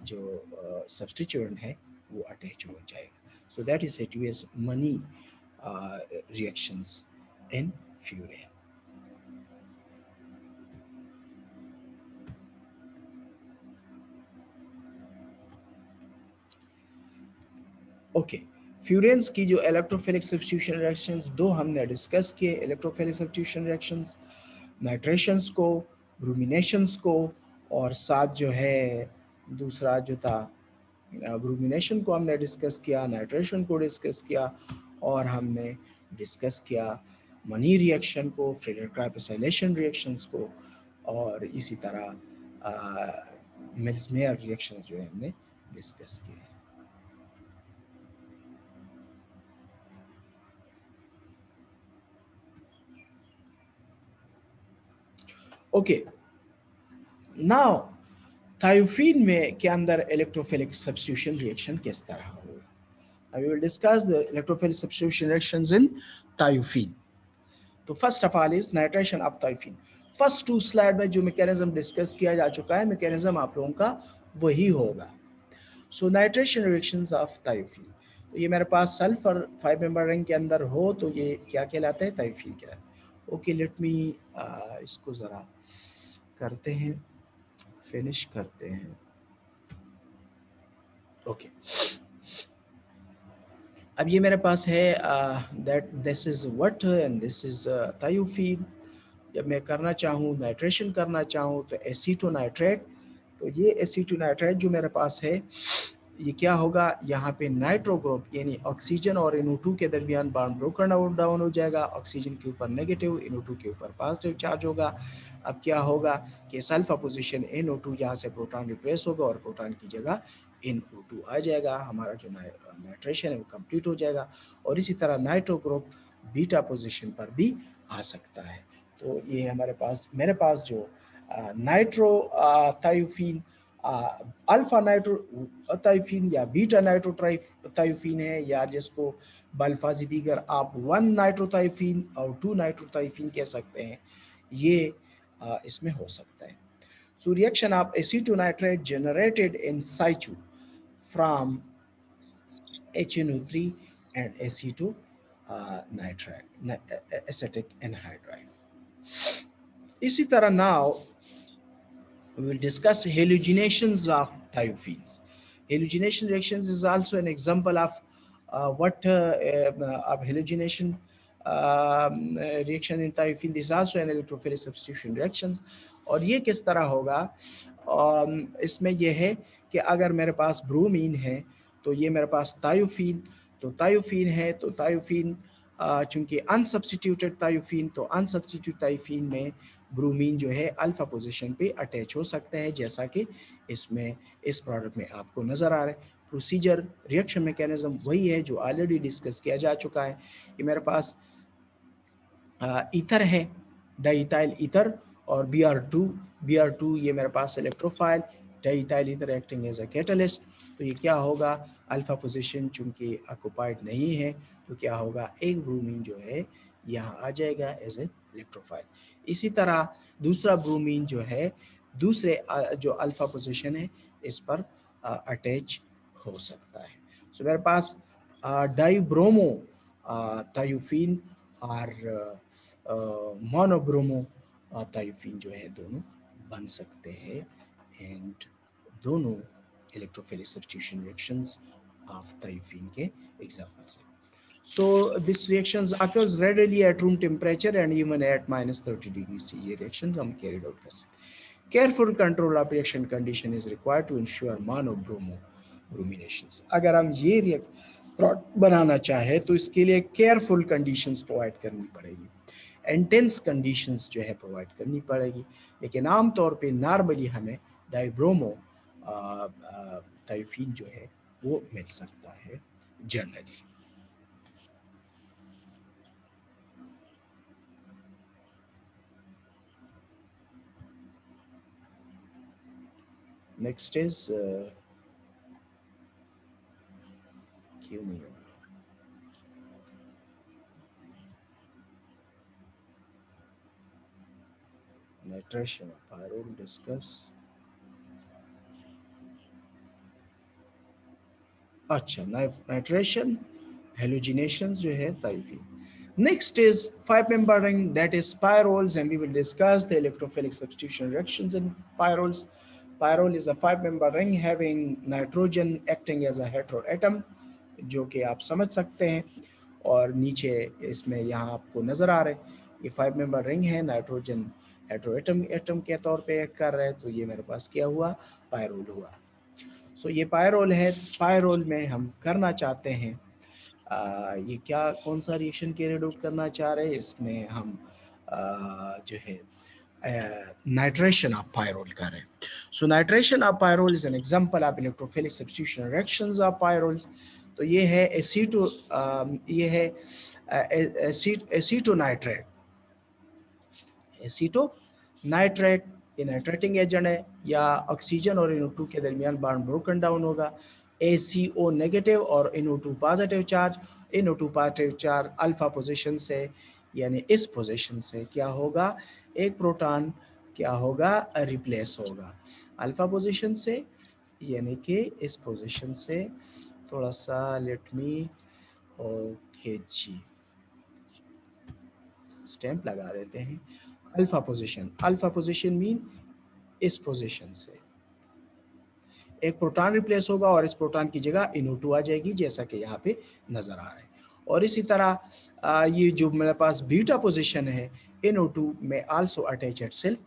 जो सब्सटीट्यूएंट है वो अटैच हो जाएगा. So that is it use money reactions in Furan. Okay, furans की जो इलेक्ट्रोफिलिक सब्स्टिट्यूशन रिएक्शंस दो हमने डिस्कस किए, इलेक्ट्रोफिलिक सब्स्टिट्यूशन रिएक्शंस, नाइट्रेशंस को, ब्रूमिनेशंस को, और साथ जो है दूसरा जो था ब्रूमिनेशन को हमने डिस्कस किया, नाइट्रेशन को डिस्कस किया, और हमने डिस्कस किया मनी रिएक्शन को, फ्रेडर-क्राइप-एसिलेशन रिएक्शंस को, और इसी तरह मिल्समेयर रिएक्शन जो है हमने डिस्कस किए. ओके, नाउ थायोफीन में के अंदर इलेक्ट्रोफिलिक सब्स्टिट्यूशन रिएक्शन किस तरह होगा. I will discuss the electrophilic substitution reactions in thiophene. तो first of all is nitration of thiophene. First two slide में जो मैकेनिज्म डिस्कस किया जा चुका है, मैकेनिज्म आप लोगों का वही होगा. सो नाइट्रेशन रिएक्शंस ऑफ थायोफीन, तो ये मेरे पास सल्फर 5 मेंबर रिंग के अंदर हो तो ये क्या कहलाता है, थायोफीन कहलाता है. ओके, लेट मी इसको ज़रा करते हैं, फिनिश करते हैं. ओके, अब ये मेरे पास है that this is what and this is thiophene. जब मैं करना चाहूँ, नाइट्रेशन करना चाहूँ, तो एसीटोनाइट्रेट, तो ये एसीटोनाइट्रेट जो मेरे पास है ये क्या होगा, यहाँ पे नाइट्रो ग्रुप यानी ऑक्सीजन और NO2 के दरमियान बॉन्ड ब्रोकन डाउन हो जाएगा. ऑक्सीजन के ऊपर नेगेटिव, NO2 के ऊपर पॉजिटिव चार्ज होगा. अब क्या होगा कि सल्फर पोजीशन NO2 यहाँ से प्रोटॉन रिप्लेस होगा और प्रोटॉन की जगह NO2 आ जाएगा. हमारा जो नाइट्रेशन है वो कंप्लीट हो जाएगा. और इसी तरह नाइट्रो ग्रुप बीटा पोजीशन पर भी आ सकता है. तो ये हमारे पास, मेरे पास जो nitro thiophene, alpha nitro thiophene या बीटा नाइट्रो थायोफीन है, या जिसको बल्फाज दीगर आप 1 नाइट्रो थायोफीन और 2 नाइट्रो थायोफीन कह सकते हैं, ये इसमें हो सकता है. So reaction of acetonitrile generated in situ from HNO3 and aceto nitride, acetic anhydride. इसी तरह now we will discuss hallucinations of thiophenes. Hallucination reactions is also an example of of hallucination reaction in thiophene. This is also an electrophilic substitution reactions. और ये किस तरह होगा, इसमें ये है कि अगर मेरे पास ब्रोमीन है तो ये मेरे पास थायोफीन, तो थायोफीन है तो थायोफीन चूंकि अनसब्स्टिट्यूटेड थायोफीन, तो अनसब्स्टिट्यूटेड थायोफीन में ब्रोमीन जो है अल्फा पोजीशन पे अटैच हो सकता है, जैसा कि इसमें इस प्रोडक्ट में आपको नज़र आ रहा है. प्रोसीजर रिएक्शन मैकेनिज्म वही है जो ऑलरेडी डिस्कस किया जा चुका है. ये मेरे पास ईथर है, डाइथाइल ईथर, और Br2 ये मेरे पास electrophile, diethyl ether acting as a catalyst. तो ये क्या होगा, अल्फा पोजीशन चूंकि ऑक्युपाइड नहीं है तो क्या होगा, एक ब्रोमीन जो है यहाँ आ जाएगा एज ए इलेक्ट्रोफाइल. इसी तरह दूसरा ब्रोमीन जो है दूसरे जो अल्फा पोजीशन है इस पर अटैच हो सकता है. सो मेरे पास डाइब्रोमो थायोफीन और मोनोब्रोमो थायोफीन जो है दोनों बन सकते हैं, एंड दोनों electrophilic substitution reactions of thiophene के एग्जांपल्स हैं. So this reactions occurs readily at room temperature and even at -30 degrees C. ये reactions हम carried out कर सकते हैं. Careful control of reaction condition is required to ensure monobromo ब्रूमिनेशंस. अगर हम ये प्रोडक्ट बनाना चाहे तो इसके लिए केयरफुल कंडीशंस प्रोवाइड करनी पड़ेगी, इंटेंस कंडीशंस जो है प्रोवाइड करनी पड़ेगी. लेकिन आमतौर पे नॉर्मली हमें डाइब्रोमो थायोफीन जो है वो मिल सकता है जनरली. नेक्स्ट इज क्यों नहीं होगा, नाइट्रेशन ऑफ पायरोल डिस्कस। अच्छा, नाइट्रेशन हेलोजिनेशन जो है ताइफी। Next is five-member ring, that is pyrols, and we will discuss the electrophilic substitution reactions in pyrols. Pyrrole is a five-member ring having nitrogen acting as a heteroatom, जो कि आप समझ सकते हैं। और नीचे इसमें यहाँ आपको नज़र आ रहे हैं ये फाइव मेंबर रिंग है, नाइट्रोजन हेटेरोएटम एटम के तौर पे एक्ट कर रहा है, तो ये मेरे पास क्या हुआ, पायरोल हुआ। सो ये पायरोल है। पायरोल में हम करना चाहते हैं ये क्या कौन सा रिएक्शन कैरिड आउट करना चाह रहे हैं, इसमें हम जो है नाइट्रेशन ऑफ पायरोल करें। So nitration of pyrrole is an example of electrophilic substitution reactions of pyrrole. तो ये है एसीटो, ये है एसीटोनाइट्रेट। एसीटोनाइट्रेट ये नाइट्रेटिंग एजेंट है, या ऑक्सीजन और NO2 के दरमियान बॉन्ड ब्रोकन डाउन होगा। ACO नेगेटिव और NO2 positive charge. NO2 positive charge alpha position से, यानी इस पोजीशन से क्या होगा, एक प्रोटॉन क्या होगा, रिप्लेस होगा अल्फा पोजीशन से, यानी कि इस पोजीशन से। थोड़ा सा लेट मी, ओके जी, स्टैंप लगा देते हैं। अल्फा पोजीशन मीन इस पोजीशन से एक प्रोटॉन रिप्लेस होगा और इस प्रोटॉन की जगह NO2 आ जाएगी, जैसा कि यहाँ पे नजर आ रहा है। और इसी तरह ये जो मेरे पास बीटा पोजीशन है, NO2 में also attach itself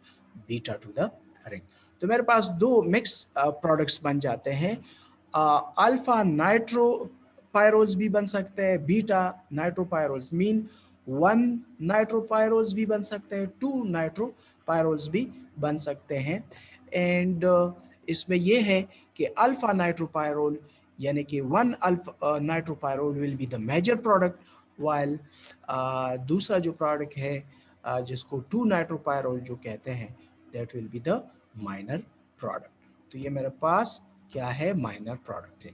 beta to the ring. तो मेरे पास दो मिक्स प्रोडक्ट्स बन जाते हैं। अल्फा नाइट्रो पायरोल्स भी बन सकते हैं, beta nitro pyrroles mean one nitro pyrroles भी बन सकते हैं, टू नाइट्रो पायरोल्स भी बन सकते हैं। एंड इसमें यह है कि अल्फा नाइट्रोपायरोल यानी कि one alpha nitropyrrole will be the major product, while दूसरा जो प्रोडक्ट है जिसको टू नाइट्रोपायरोल जो कहते हैं, that will be the minor product. तो ये मेरे पास क्या है, माइनर प्रोडक्ट है।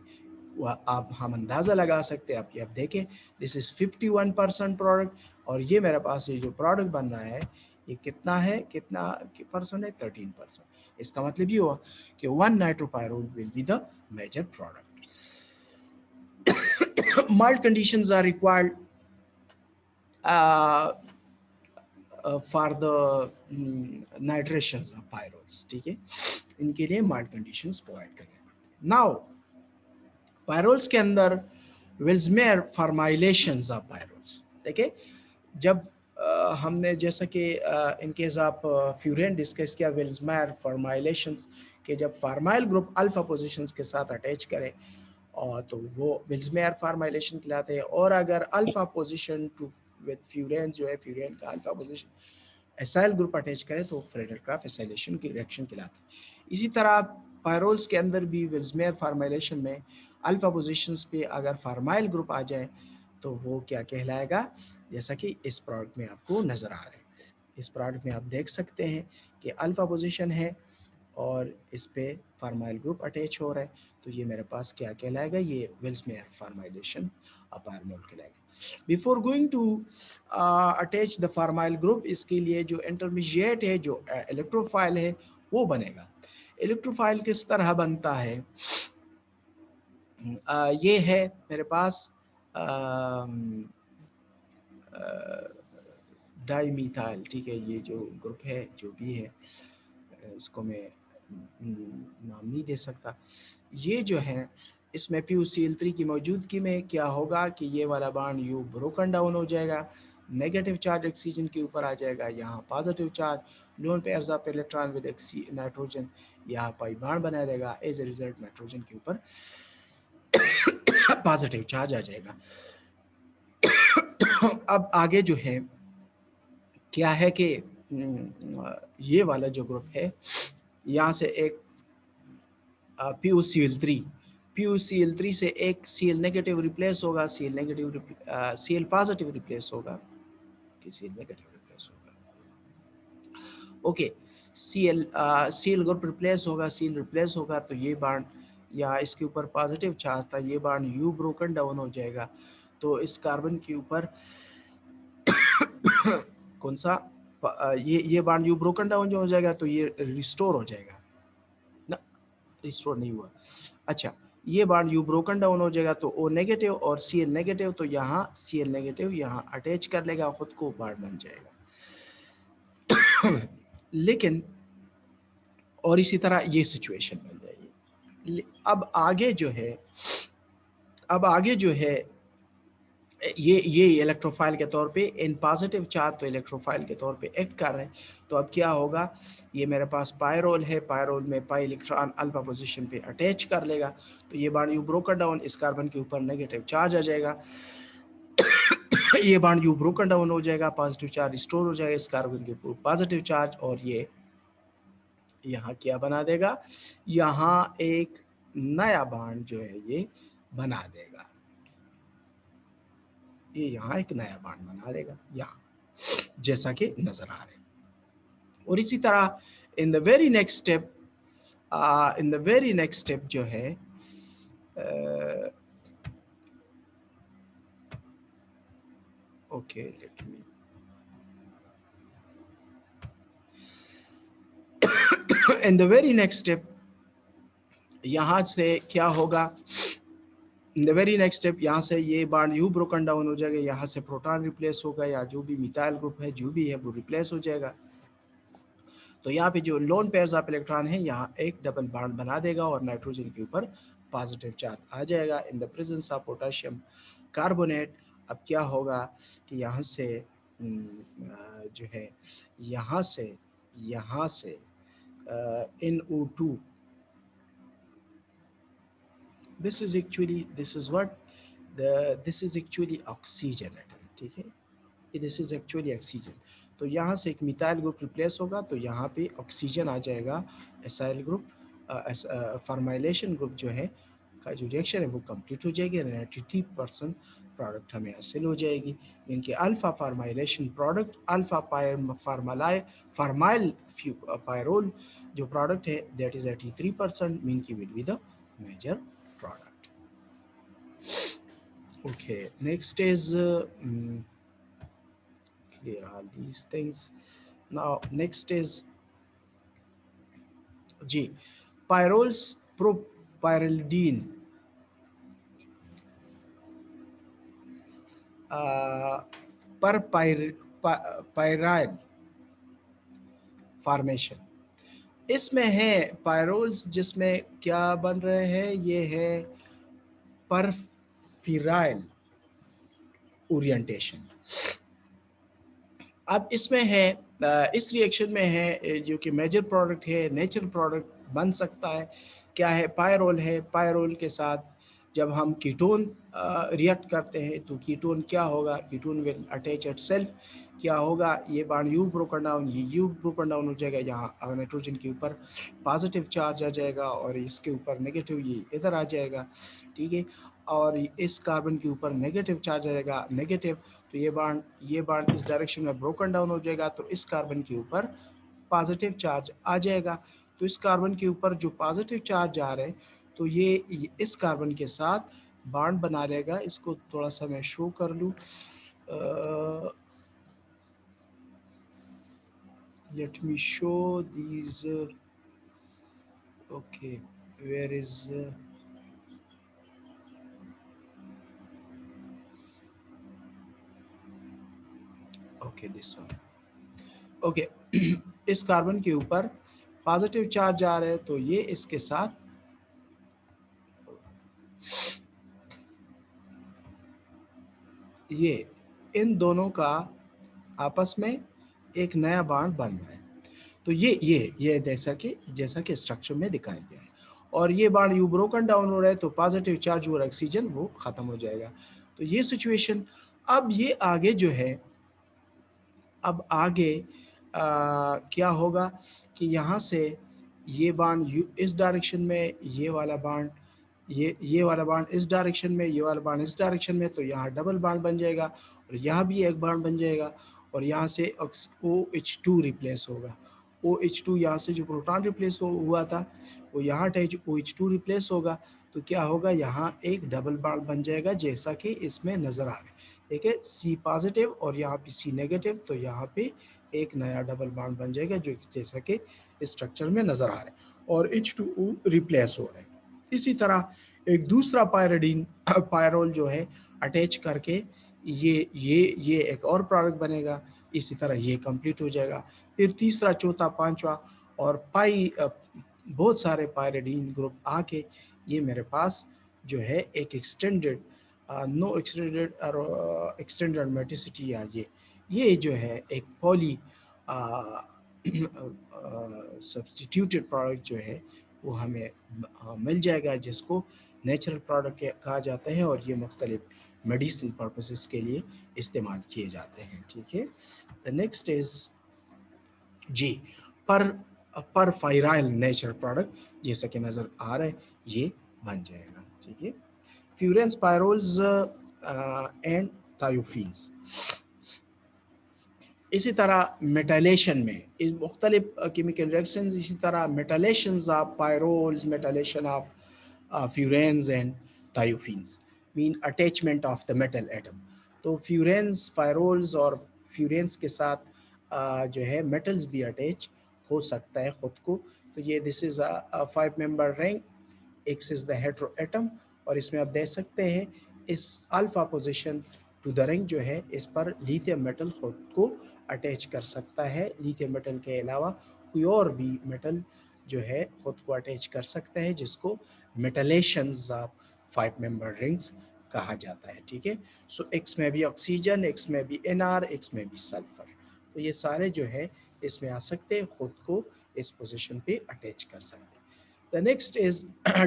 वह आप हम अंदाज़ा लगा सकते हैं, आप देखें, दिस इज 51% प्रोडक्ट, और ये मेरे पास ये जो प्रोडक्ट बन रहा है ये कितना है, कितना परसेंट है, 13%। इसका मतलब ये हुआ कि one nitropyrrole will be the major product. mild conditions are required for the nitrations of pyrroles, ठीक है, इनके लिए माइल्ड कंडीशंस प्रोवाइड करने पड़ते हैं। नाउ पायरोल्स के अंदर विल्समेयर फॉर्माइलेशंस ऑफ पायरोल्स, देखिए जब हमने जैसा कि in case of furan discuss किया विल्समेयर फॉर्माइलेशंस के, जब फार्माइल ग्रुप अल्फा पोजीशंस के साथ अटैच करें और तो वो विल्समेयर फॉर्माइलेशन कहलाते हैं। और अगर alpha position to with furan जो है, फ्यूरेन का alpha position acyl group attach करें तो फ्रेडरक्राफ्ट एसाइलेशन की रिएक्शन कहलाती है। इसी तरह पायरोल्स के अंदर भी विल्समेयर फॉर्माइलेशन में अल्फा पोजीशंस पे अगर फार्माइल ग्रुप आ जाए तो वो क्या कहलाएगा, जैसा कि इस प्रोडक्ट में आपको नजर आ रहा है। इस प्रोडक्ट में आप देख सकते हैं कि अल्फा पोजीशन है और इस पे फार्माइल ग्रुप अटैच हो रहा है, तो ये मेरे पास क्या कहलाएगा, ये विल्समेयर फॉर्माइलेशन ऑफ पायरोल कहलाएगा। Before going to attach the formyl group, इसके लिए जो इंटरमीडिएट है, जो इलेक्ट्रोफाइल है, वो बनेगा। इलेक्ट्रोफाइल किस तरह बनता है, ये है मेरे पास डाईमीथाइल, ठीक है, ये जो ग्रुप है जो भी है इसको मैं नाम नहीं दे सकता। ये जो है इसमें PuCl3 की मौजूदगी में क्या होगा कि ये वाला बॉन्ड यू ब्रोकन डाउन हो जाएगा, नेगेटिव चार्ज ऑक्सीजन के ऊपर आ जाएगा, यहाँ positive charge lone pairs of electron with nitrogen यहाँ पाई बॉन्ड बना देगा, एज ए रिजल्ट नाइट्रोजन के ऊपर पॉजिटिव चार्ज आ जाएगा। अब आगे जो है क्या है कि ये वाला जो ग्रुप है, यहाँ से एक PuCl3 से एक Cl नेगेटिव रिप्लेस होगा, Cl पॉजिटिव रिप्लेस होगा, Cl नेगेटिव रिप्लेस होगा, ओके, Cl ग्रुप रिप्लेस होगा, तो ये बॉन्ड यहाँ इसके ऊपर पॉजिटिव चार्ज था, ये बॉन्ड U ब्रोकन डाउन हो जाएगा, तो इस कार्बन के ऊपर कौन सा ये बॉन्ड यू ब्रोकन डाउन जो हो जाएगा तो ये रिस्टोर हो जाएगा ना, रिस्टोर नहीं हुआ। अच्छा, ये बॉन्ड यू ब्रोकन डाउन हो जाएगा तो ओ नेगेटिव और सी एल नेगेटिव, तो यहाँ सी एल नेगेटिव यहाँ अटैच कर लेगा, खुद को बॉन्ड बन जाएगा। लेकिन और इसी तरह ये सिचुएशन बन जाएगी। अब आगे जो है, अब आगे जो है ये इलेक्ट्रोफाइल के तौर पे इन पॉजिटिव चार्ज तो इलेक्ट्रोफाइल के तौर पे एक्ट कर रहे हैं। तो अब क्या होगा, ये मेरे पास पायरोल है, पायरोल में पाई इलेक्ट्रॉन अल्फा पोजीशन पे अटैच कर लेगा, तो ये बॉन्ड यू ब्रोकन डाउन, इस कार्बन के ऊपर नेगेटिव चार्ज आ जाएगा। ये बॉन्ड यू ब्रोकन डाउन हो जाएगा, पॉजिटिव चार्ज स्टोर हो जाएगा इस कार्बन के ऊपर पॉजिटिव चार्ज, और ये यहाँ क्या बना देगा, यहाँ एक नया बॉन्ड जो है ये बना देगा, ये यहाँ एक नया बॉन्ड बना देगा यहाँ, जैसा कि नजर आ रहा है। और इसी तरह in the very next step, in the very next step जो है okay let me in the very next step यहाँ से क्या होगा, in the very next step यहाँ से ये बॉन्ड यू ब्रोकन डाउन हो जाएगा, यहाँ से प्रोटॉन रिप्लेस होगा, या जो भी मिथाइल ग्रुप है जो भी है वो रिप्लेस हो जाएगा। तो यहाँ पे जो लोन पेयर्स ऑफ इलेक्ट्रॉन है यहाँ एक डबल बॉन्ड बना देगा और नाइट्रोजन के ऊपर पॉजिटिव चार्ज आ जाएगा इन the presence of potassium carbonate. अब क्या होगा कि यहाँ से जो है यहाँ से NO2, this is actually, this is what the, this is actually oxygen atom, ठीक है, दिस इज एक्चुअली ऑक्सीजन। तो यहाँ से एक मिथाइल ग्रुप रिप्लेस होगा तो यहाँ पे ऑक्सीजन आ जाएगा, एसाइल ग्रुप, फॉर्माइलेशन ग्रुप जो है का जो रिएक्शन है वो कंप्लीट हो जाएगी, 93% प्रोडक्ट हमें हासिल हो जाएगी। इनके alpha formylation product, alpha formyl pyrrole जो प्रोडक्ट है दैट इज 83%, मीन की will be the major product. Okay, next is clear all these things. Now next is G, pyrols propyridine, पर पायराइल फॉर्मेशन इसमें है पायरोल्स, जिसमें क्या बन रहे हैं, ये है परफिराइल ओरिएंटेशन। अब इसमें है इस रिएक्शन में है जो कि मेजर प्रोडक्ट है, नेचुरल प्रोडक्ट बन सकता है, क्या है, पायरोल है। पायरोल के साथ जब हम कीटोन रिएक्ट करते हैं तो कीटोन क्या होगा, कीटोन विल अटैच इटसेल्फ, क्या होगा, ये बॉन्ड यू ब्रोकन डाउन, ये यू ब्रोकन डाउन हो जाएगा, यहाँ नाइट्रोजन के ऊपर पॉजिटिव चार्ज आ जाएगा और इसके ऊपर नेगेटिव ये इधर आ जाएगा, ठीक है, और इस कार्बन के ऊपर नेगेटिव चार्ज आएगा नेगेटिव, तो ये बॉन्ड इस डायरेक्शन में ब्रोकन डाउन हो जाएगा, तो इस कार्बन के ऊपर पॉजिटिव चार्ज आ जाएगा। तो इस कार्बन के ऊपर जो पॉजिटिव चार्ज आ रहे हैं तो ये इस कार्बन के साथ बॉन्ड बना लेगा। इसको थोड़ा सा मैं शो कर लूँ, let me show these, okay where is, okay this one, okay इस कार्बन के ऊपर पॉजिटिव चार्ज आ रहा है तो ये इसके साथ ये इन दोनों का आपस में एक नया बॉन्ड बन रहा है। तो ये जैसा कि स्ट्रक्चर में दिखाया गया है, और ये बॉन्ड यू ब्रोकन डाउन हो रहा है तो पॉजिटिव चार्ज और ऑक्सीजन वो खत्म हो जाएगा। तो ये सिचुएशन, अब ये आगे जो है, अब आगे क्या होगा कि यहाँ से ये बॉन्ड इस डायरेक्शन में, ये वाला बॉन्ड ये वाला बॉन्ड इस डायरेक्शन में, ये वाला बॉन्ड इस डायरेक्शन में, तो यहाँ डबल बॉन्ड बन जाएगा और यहाँ भी एक बॉन्ड बन जाएगा, और यहाँ से OH2 रिप्लेस होगा। OH2 यहाँ से जो प्रोटॉन रिप्लेस हुआ था वो यहाँ अटैच OH2 रिप्लेस होगा, तो क्या होगा, यहाँ एक डबल बॉन्ड बन जाएगा जैसा कि इसमें नज़र आ रहा है, ठीक है, C पॉजिटिव और यहाँ पे C नेगेटिव, तो यहाँ पे एक नया डबल बॉन्ड बन जाएगा जो जैसा कि स्ट्रक्चर में नजर आ रहा है, और H2O रिप्लेस हो रहा है। इसी तरह एक दूसरा पायरिडीन पायरोल जो है अटैच करके ये एक और प्रोडक्ट बनेगा। इसी तरह ये कंप्लीट हो जाएगा। फिर तीसरा, चौथा, पांचवा और बहुत सारे पायरिडीन ग्रुप आके ये मेरे पास जो है एक एक्सटेंडेड नो एक्सटेंडेड और एक्सटेंडेड मेटिसिटी, या ये जो है एक पॉली सब्सटीट्यूटेड प्रोडक्ट जो है वो हमें मिल जाएगा, जिसको नेचुरल प्रोडक्ट कहा जाता है, और ये मुख्तलिफ मेडिसिनल पर्पसेस के लिए इस्तेमाल किए जाते हैं। ठीक है, द नेक्स्ट इज जी पर पर फाइराइल नेचुरल प्रोडक्ट, जैसा कि नज़र आ रहा है ये बन जाएगा। ठीक है, फ्यूरेंस पायरोल्स एंड थायोफिन्स। इसी तरह मेटालेशन में इस मुख्तलिफ केमिकल रिएक्शन, इसी तरह metalation of pyrroles, metalation of furans and thiophenes mean attachment of the metal atom. तो फ्यूरेंस पायरोल्स और फ्यूरेंस के साथ जो है मेटल्स भी अटैच हो सकता है खुद को। तो ये this is a 5 member ring, X is the hetero atom, और इसमें आप देख सकते हैं इस alpha position to the ring जो है इस पर लिथियम मेटल खुद को अटैच कर सकता है। लिथियम मेटल के अलावा कोई और भी मेटल जो है खुद को अटैच कर सकता है, जिसको मेटलेशंस ऑफ 5 मेंबर रिंग्स कहा जाता है। ठीक है, सो एक्स में भी ऑक्सीजन, एक्स में भी एनआर, एक्स में भी सल्फर, तो ये सारे जो है इसमें आ सकते हैं, खुद को इस पोजीशन पे अटैच कर सकते हैं। The next is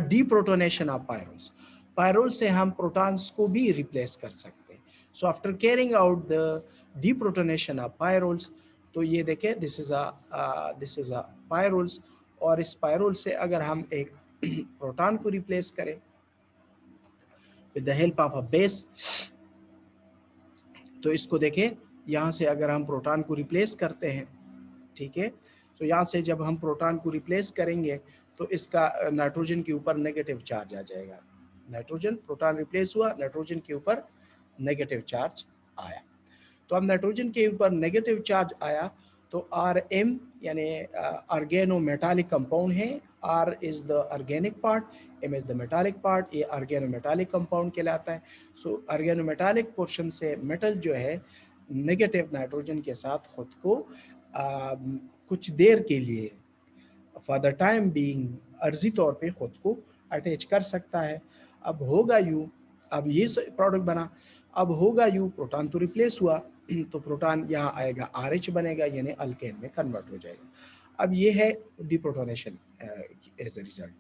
deprotonation of pyrroles. Pyrrole से हम प्रोटॉन्स को भी रिप्लेस कर सकते हैं। So after carrying out the deprotonation of pyrroles, तो ये देखें दिस इज अ पायरोल्स, और इस पायरोल से अगर हम एक प्रोटॉन को रिप्लेस करें with the help of a base, तो इसको देखें यहाँ से अगर हम प्रोटॉन को रिप्लेस करते हैं, ठीक है, तो यहाँ से जब हम प्रोटॉन को रिप्लेस करेंगे तो इसका नाइट्रोजन के ऊपर नेगेटिव चार्ज आ जाएगा। नाइट्रोजन, प्रोटॉन रिप्लेस हुआ, नाइट्रोजन के ऊपर नेगेटिव चार्ज आया। तो अब नाइट्रोजन के ऊपर नेगेटिव चार्ज आया तो आर एम यानी ऑर्गेनो मेटालिक कंपाउंड है। R is the organic part, M is the metallic part, ये ऑर्गेनो मेटालिक कंपाउंड कहलाता है। सो ऑर्गेनो मेटालिक पोर्शन से मेटल जो है नेगेटिव नाइट्रोजन के साथ खुद को कुछ देर के लिए फॉर द टाइम बीइंग अर्जी तौर पे खुद को अटैच कर सकता है। अब होगा यूं, अब ये प्रोडक्ट बना, अब होगा यूं, प्रोटॉन तो रिप्लेस हुआ तो प्रोटॉन यहाँ आएगा आर एच बनेगा, यानी अल्केन में कन्वर्ट हो जाएगा। अब ये है डिप्रोटोनेशन एज ए रिजल्ट।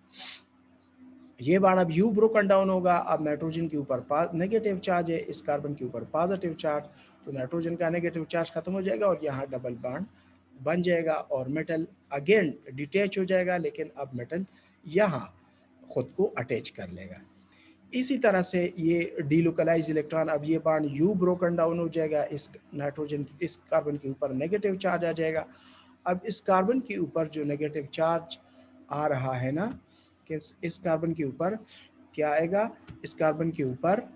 ये बाण अब यू ब्रोकन डाउन होगा। अब नाइट्रोजन के ऊपर नेगेटिव चार्ज है, इस कार्बन के ऊपर पॉजिटिव चार्ज, तो नाइट्रोजन का नेगेटिव चार्ज खत्म हो जाएगा और यहाँ डबल बॉन्ड बन जाएगा और मेटल अगेन डिटैच हो जाएगा, लेकिन अब मेटल यहाँ खुद को अटैच कर लेगा। इसी तरह से ये डीलोकलाइज इलेक्ट्रॉन, अब ये बॉन्ड यू ब्रोकन डाउन हो जाएगा, इस नाइट्रोजन इस कार्बन के ऊपर नेगेटिव चार्ज आ जाएगा। अब इस कार्बन के ऊपर जो नेगेटिव चार्ज आ रहा है ना, कि इस कार्बन के ऊपर क्या आएगा, इस कार्बन के ऊपर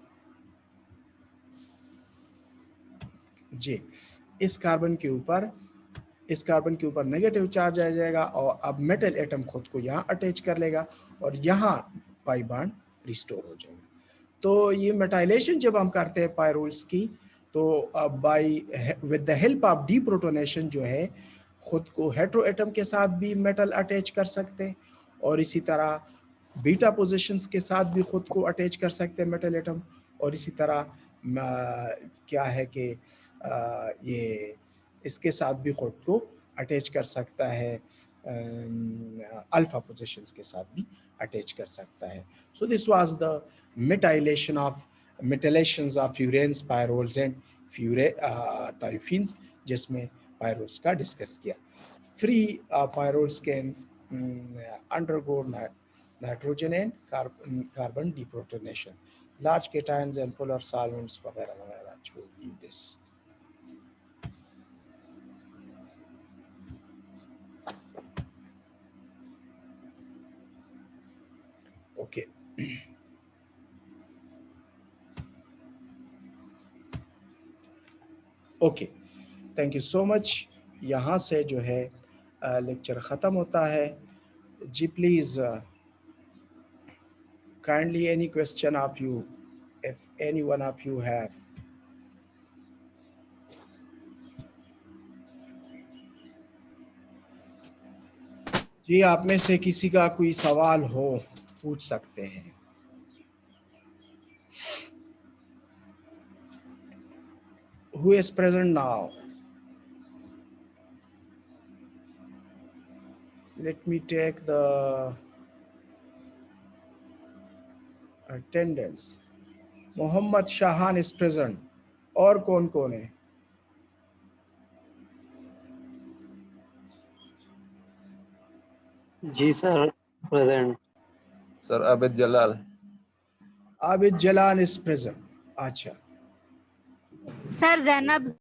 जी इस कार्बन के ऊपर नेगेटिव चार्ज आ जाएगा और अब मेटल एटम खुद को यहाँ अटैच कर लेगा और यहाँ पाई बॉन्ड रिस्टोर हो जाएगा। तो ये मेटाइलेशन जब हम करते हैं पायरोल्स की, तो by with the help of deprotonation जो है खुद को हेटेरो एटम के साथ भी मेटल अटैच कर सकते हैं, और इसी तरह बीटा पोजीशंस के साथ भी खुद को अटैच कर सकते हैं मेटल एटम, और इसी तरह क्या है कि ये इसके साथ भी खुद को अटैच कर सकता है, अल्फा पोजीशंस के साथ भी अटैच कर सकता है। So this was the metylation of metallations of furenes, pyrols and thiophene, जिसमें pyrols का डिस्कस किया। Free pyrols can undergo nitrogen and carbon deprotonation, large cations and polar solvents वगैरह वगैरह जो भी this। Okay. Okay, thank you so much. यहाँ से जो है लेक्चर ख़त्म होता है। जी please kindly any question of you, if any one of you have. जी आप में से किसी का कोई सवाल हो पूछ सकते हैं। Who is present now? Let me take the attendance. Mohammad Shahan is present. और कौन कौन है? जी sir, present. Sir Abid Jalal. Abid Jalal is present. अच्छा सर जैनब